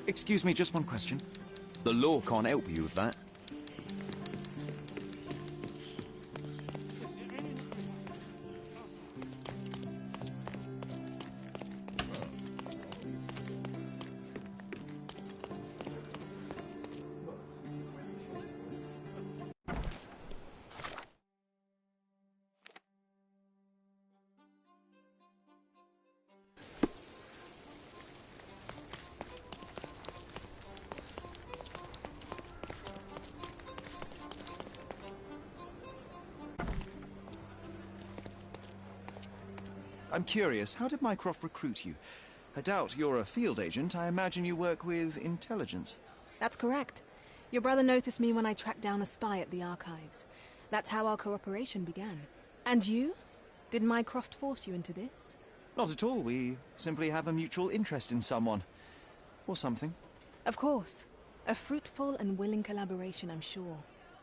Excuse me, just one question. The law can't help you with that. I'm curious, how did Mycroft recruit you? I doubt you're a field agent. I imagine you work with intelligence. That's correct. Your brother noticed me when I tracked down a spy at the archives. That's how our cooperation began. And you? Did Mycroft force you into this? Not at all. We simply have a mutual interest in someone. Or something. Of course. A fruitful and willing collaboration, I'm sure.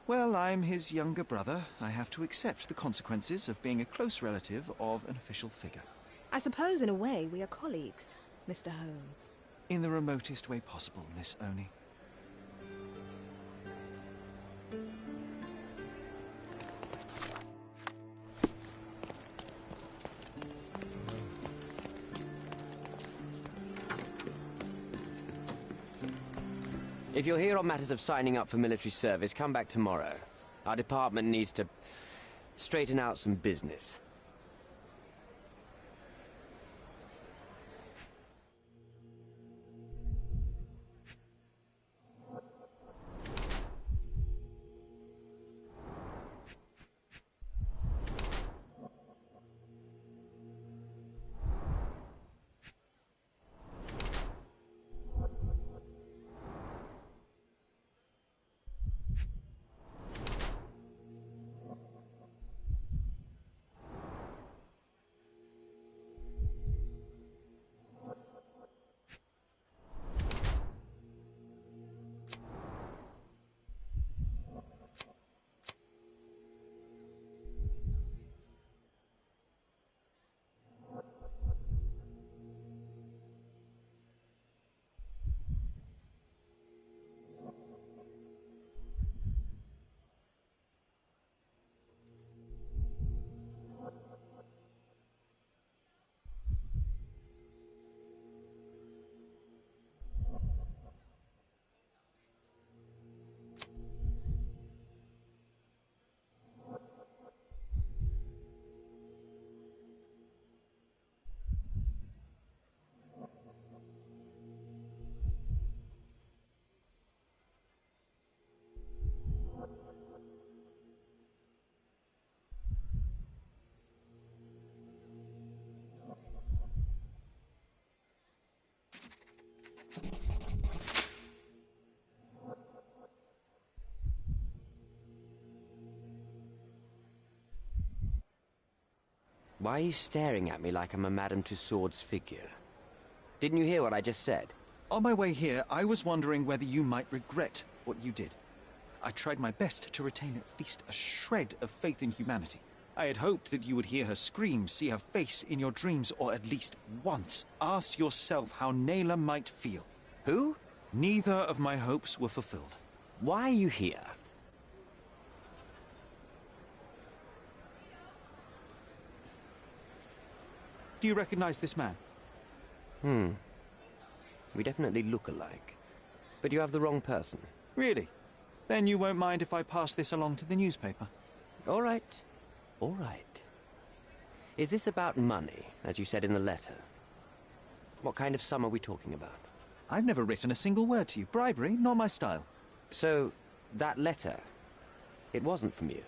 Well, I'm his younger brother. I have to accept the consequences of being a close relative of an official figure. I suppose, in a way, we are colleagues, Mr. Holmes. In the remotest way possible, Miss Oni. If you're here on matters of signing up for military service, come back tomorrow. Our department needs to straighten out some business. Why are you staring at me like I'm a Madame Tussauds figure? Didn't you hear what I just said? On my way here, I was wondering whether you might regret what you did. I tried my best to retain at least a shred of faith in humanity. I had hoped that you would hear her scream, see her face in your dreams, or at least once asked yourself how Naylor might feel. Who? Neither of my hopes were fulfilled. Why are you here? Do you recognize this man? We definitely look alike. But you have the wrong person. Really? Then you won't mind if I pass this along to the newspaper? All right. All right. Is this about money, as you said in the letter? What kind of sum are we talking about? I've never written a single word to you. Bribery, not my style. So, that letter, it wasn't from you?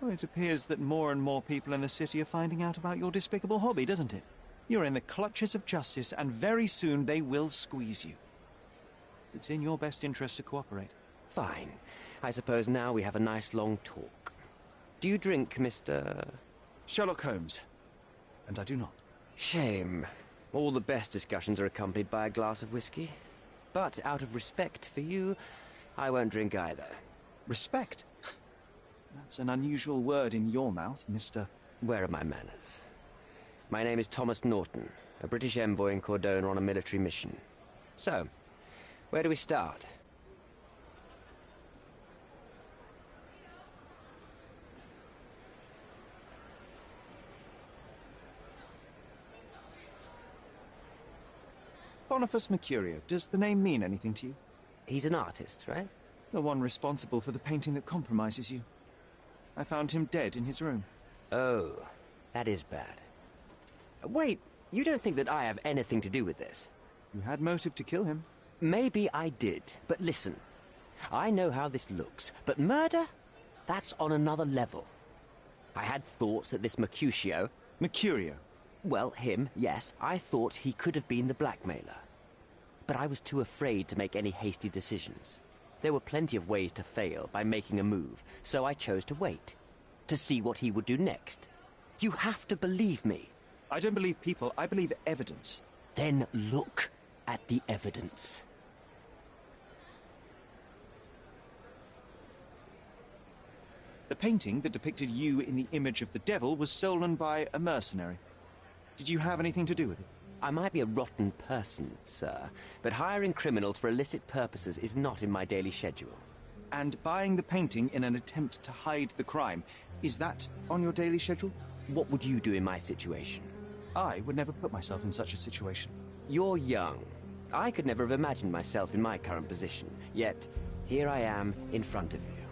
Well, it appears that more and more people in the city are finding out about your despicable hobby, doesn't it? You're in the clutches of justice, and very soon they will squeeze you. It's in your best interest to cooperate. Fine. I suppose now we have a nice long talk. Do you drink, Mr... Sherlock Holmes. And I do not. Shame. All the best discussions are accompanied by a glass of whiskey. But out of respect for you, I won't drink either. Respect? That's an unusual word in your mouth, Mr... Where are my manners? My name is Thomas Norton, a British envoy in Cordona on a military mission. So, where do we start? Boniface Mercurio. Does the name mean anything to you? He's an artist, right? The one responsible for the painting that compromises you. I found him dead in his room. Oh, that is bad. Wait, you don't think that I have anything to do with this? You had motive to kill him. Maybe I did, but listen. I know how this looks, but murder? That's on another level. I had thoughts that this Mercutio... Mercurio? Well, him, yes. I thought he could have been the blackmailer. But I was too afraid to make any hasty decisions. There were plenty of ways to fail by making a move, so I chose to wait. To see what he would do next. You have to believe me. I don't believe people, I believe evidence. Then look at the evidence. The painting that depicted you in the image of the devil was stolen by a mercenary. Did you have anything to do with it? I might be a rotten person, sir, but hiring criminals for illicit purposes is not in my daily schedule. And buying the painting in an attempt to hide the crime, is that on your daily schedule? What would you do in my situation? I would never put myself in such a situation. You're young. I could never have imagined myself in my current position, yet here I am in front of you.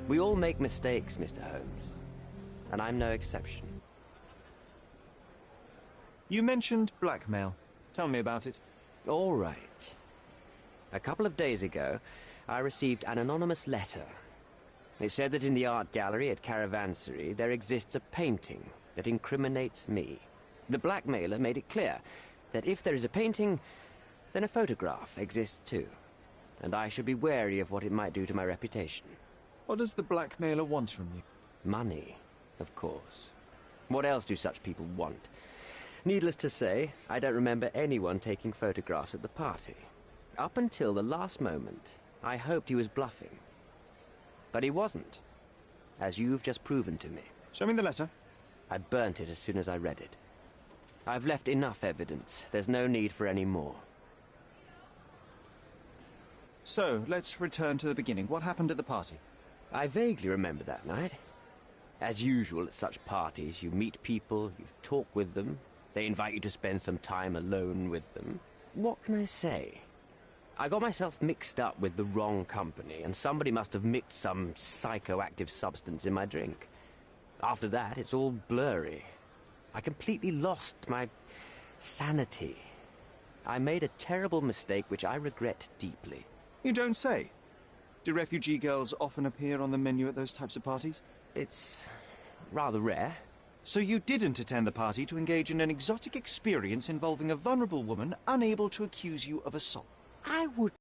We all make mistakes, Mr. Holmes, and I'm no exception. You mentioned blackmail. Tell me about it. All right. A couple of days ago, I received an anonymous letter. It said that in the art gallery at Caravansary there exists a painting that incriminates me. The blackmailer made it clear that if there is a painting, then a photograph exists too. And I should be wary of what it might do to my reputation. What does the blackmailer want from you? Money, of course. What else do such people want? Needless to say, I don't remember anyone taking photographs at the party. Up until the last moment, I hoped he was bluffing. But he wasn't, as you've just proven to me. Show me the letter. I burnt it as soon as I read it. I've left enough evidence. There's no need for any more. So, let's return to the beginning. What happened at the party? I vaguely remember that night. As usual at such parties, you meet people, you talk with them, they invite you to spend some time alone with them. What can I say? I got myself mixed up with the wrong company, and somebody must have mixed some psychoactive substance in my drink. After that, it's all blurry. I completely lost my sanity. I made a terrible mistake which I regret deeply. You don't say. Do refugee girls often appear on the menu at those types of parties? It's rather rare. So you didn't attend the party to engage in an exotic experience involving a vulnerable woman unable to accuse you of assault? I would...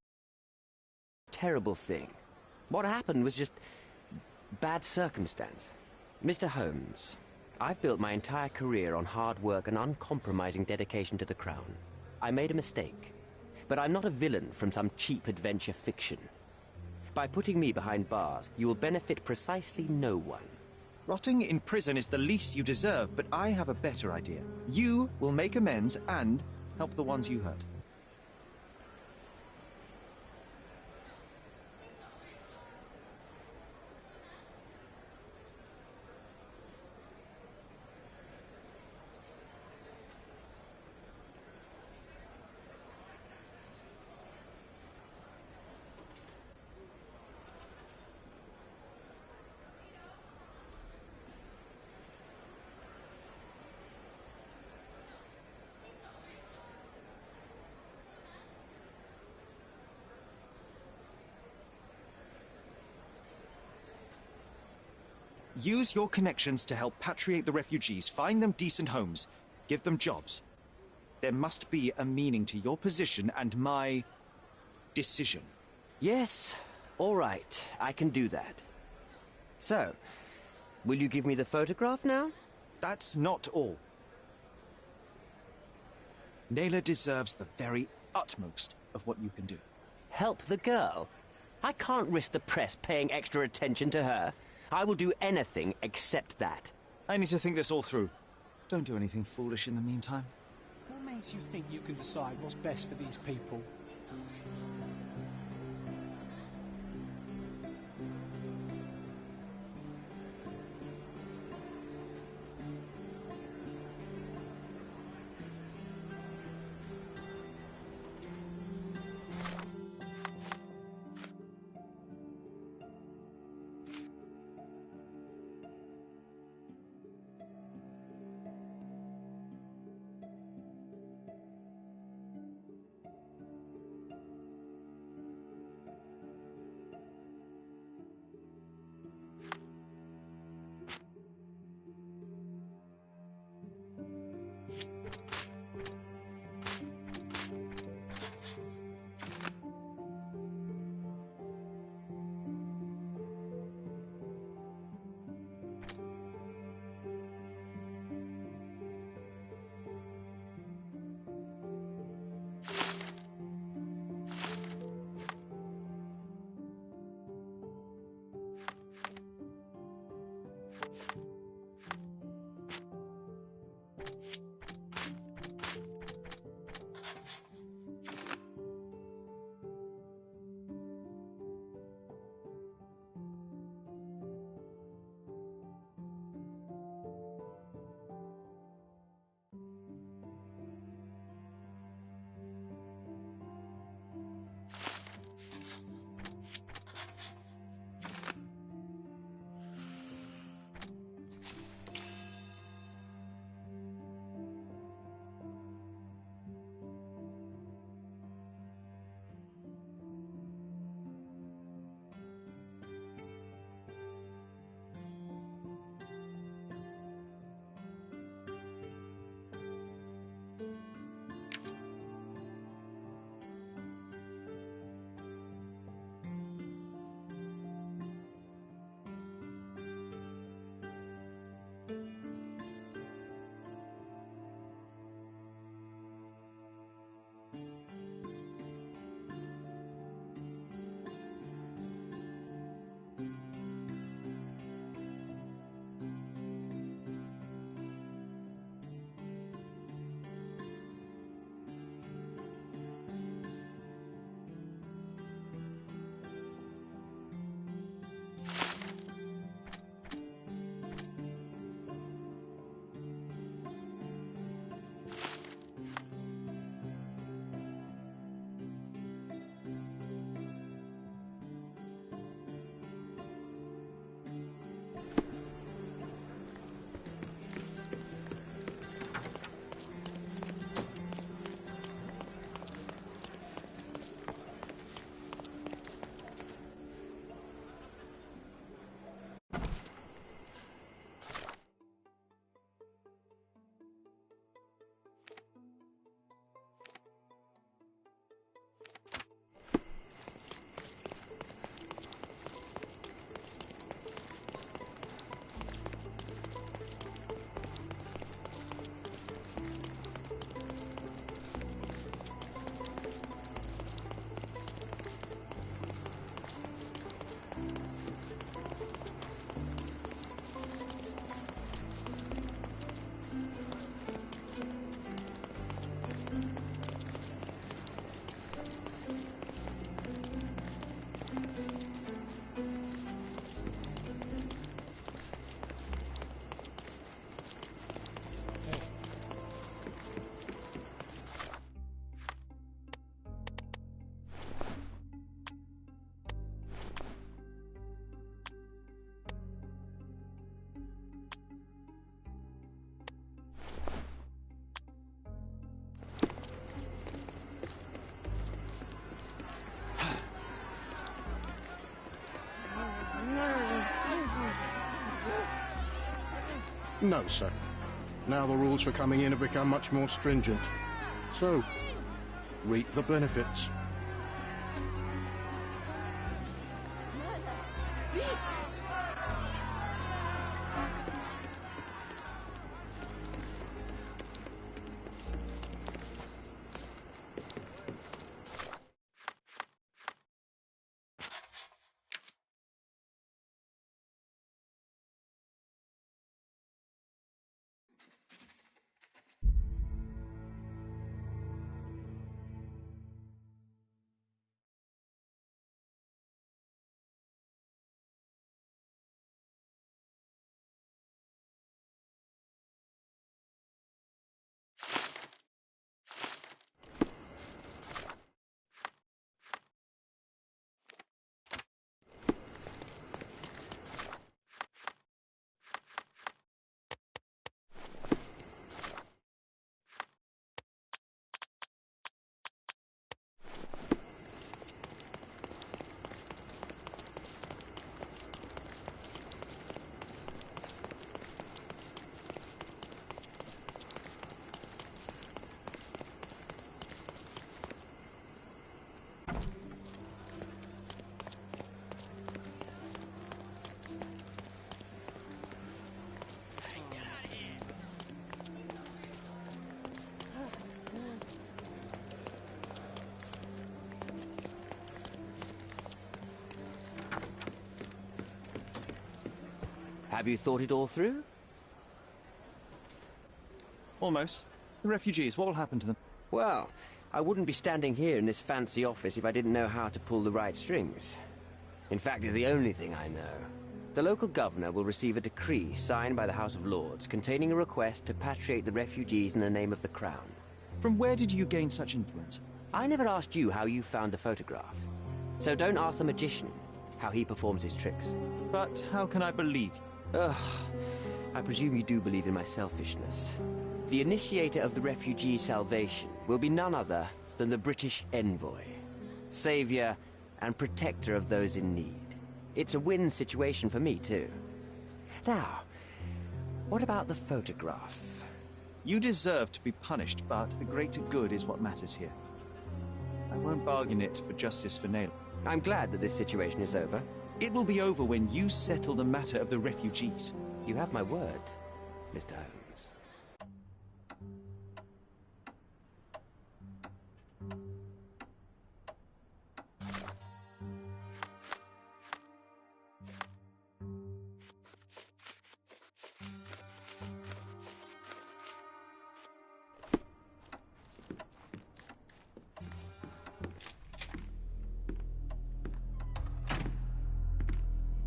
Terrible thing. What happened was just bad circumstance. Mr. Holmes, I've built my entire career on hard work and uncompromising dedication to the Crown. I made a mistake, but I'm not a villain from some cheap adventure fiction. By putting me behind bars, you will benefit precisely no one. Rotting in prison is the least you deserve, but I have a better idea. You will make amends and help the ones you hurt. Use your connections to help patriate the refugees, find them decent homes, give them jobs. There must be a meaning to your position and my decision. Yes, all right, I can do that. So, will you give me the photograph now? That's not all. Naylor deserves the very utmost of what you can do. Help the girl? I can't risk the press paying extra attention to her. I will do anything except that. I need to think this all through. Don't do anything foolish in the meantime. What makes you think you can decide what's best for these people? No, sir. Now the rules for coming in have become much more stringent. So, reap the benefits. Beasts! Have you thought it all through? Almost. The refugees, what will happen to them? Well, I wouldn't be standing here in this fancy office if I didn't know how to pull the right strings. In fact, it's the only thing I know. The local governor will receive a decree signed by the House of Lords containing a request to patriate the refugees in the name of the Crown. From where did you gain such influence? I never asked you how you found the photograph. So don't ask the magician how he performs his tricks. But how can I believe you? Ugh, I presume you do believe in my selfishness. The initiator of the refugee salvation will be none other than the British envoy, savior and protector of those in need. It's a win situation for me, too. Now, what about the photograph? You deserve to be punished, but the greater good is what matters here. I won't bargain it for justice for Naylor. I'm glad that this situation is over. It will be over when you settle the matter of the refugees. You have my word, Mr. Holmes.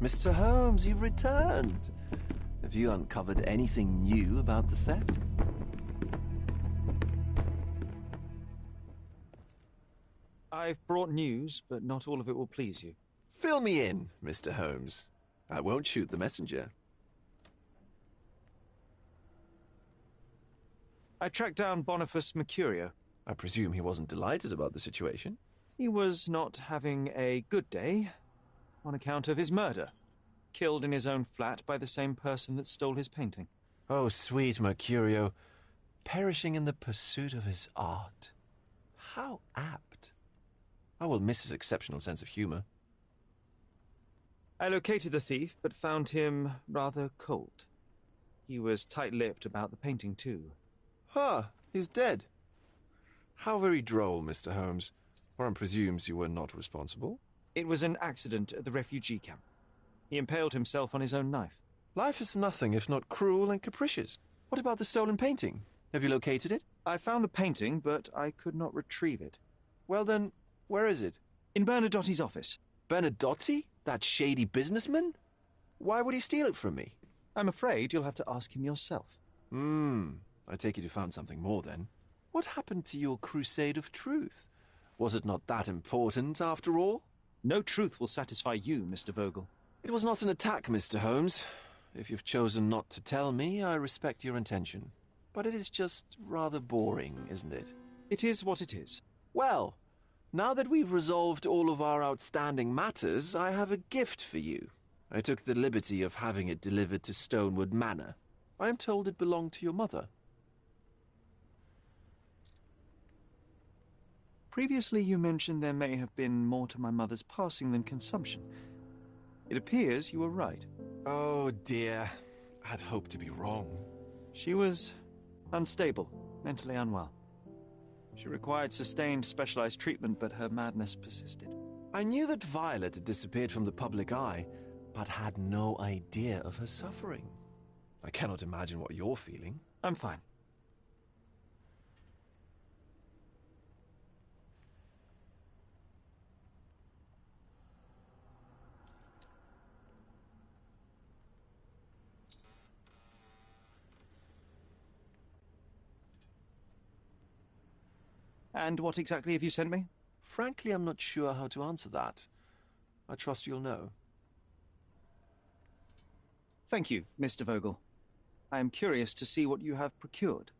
Mr. Holmes, you've returned. Have you uncovered anything new about the theft? I've brought news, but not all of it will please you. Fill me in, Mr. Holmes. I won't shoot the messenger. I tracked down Boniface Mercurio. I presume he wasn't delighted about the situation? He was not having a good day on account of his murder. Killed in his own flat by the same person that stole his painting. Oh, sweet Mercurio. Perishing in the pursuit of his art. How apt. I will miss his exceptional sense of humor. I located the thief, but found him rather cold. He was tight-lipped about the painting, too. Ah, he's dead. How very droll, Mr. Holmes. One presumes you were not responsible. It was an accident at the refugee camp. He impaled himself on his own knife. Life is nothing if not cruel and capricious. What about the stolen painting? Have you located it? I found the painting, but I could not retrieve it. Well then, where is it? In Bernadotti's office. Bernadotti? That shady businessman? Why would he steal it from me? I'm afraid you'll have to ask him yourself. I take it you found something more then. What happened to your crusade of truth? Was it not that important, after all? No truth will satisfy you, Mr. Vogel. It was not an attack, Mr. Holmes. If you've chosen not to tell me, I respect your intention. But it is just rather boring, isn't it? It is what it is. Well, now that we've resolved all of our outstanding matters, I have a gift for you. I took the liberty of having it delivered to Stonewood Manor. I am told it belonged to your mother. Previously you mentioned there may have been more to my mother's passing than consumption. It appears you were right. Oh dear, I'd hoped to be wrong. She was unstable, mentally unwell. She required sustained specialized treatment, but her madness persisted. I knew that Violet had disappeared from the public eye, but had no idea of her suffering. I cannot imagine what you're feeling. I'm fine. And what exactly have you sent me? Frankly, I'm not sure how to answer that. I trust you'll know. Thank you, Mr. Vogel. I am curious to see what you have procured.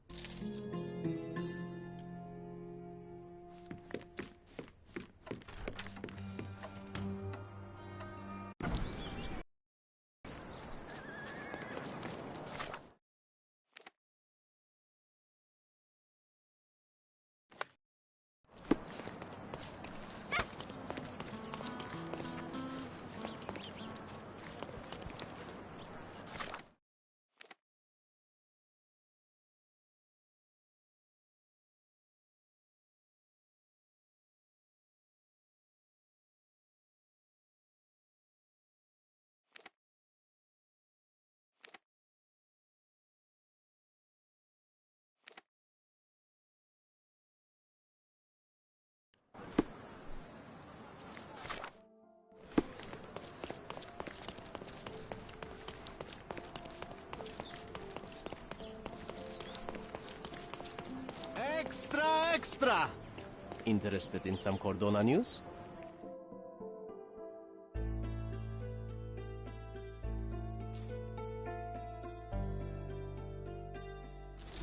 Extra, extra! Interested in some Cordona news?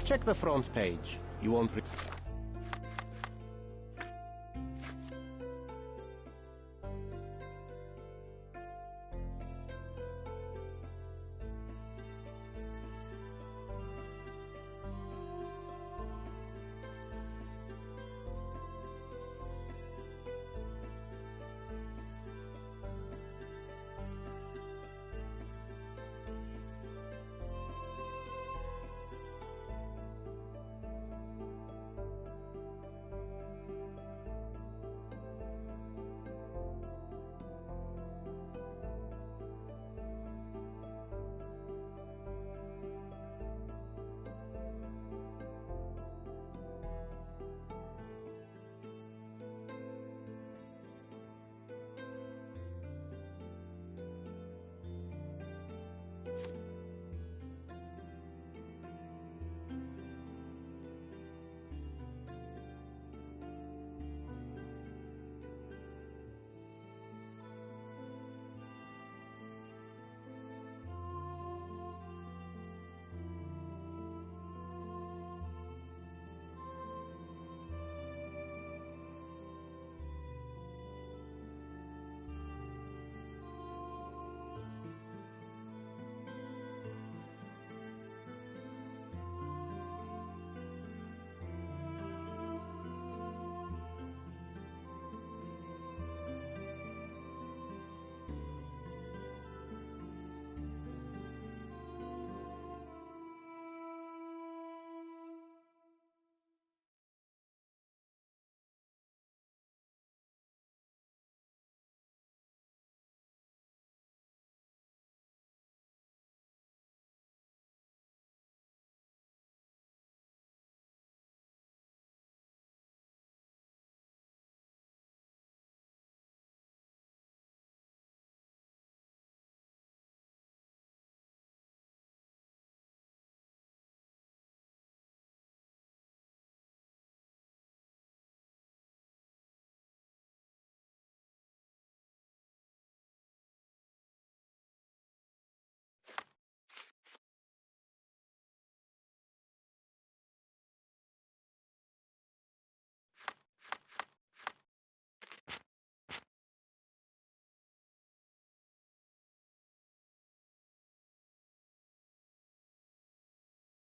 Check the front page. You won't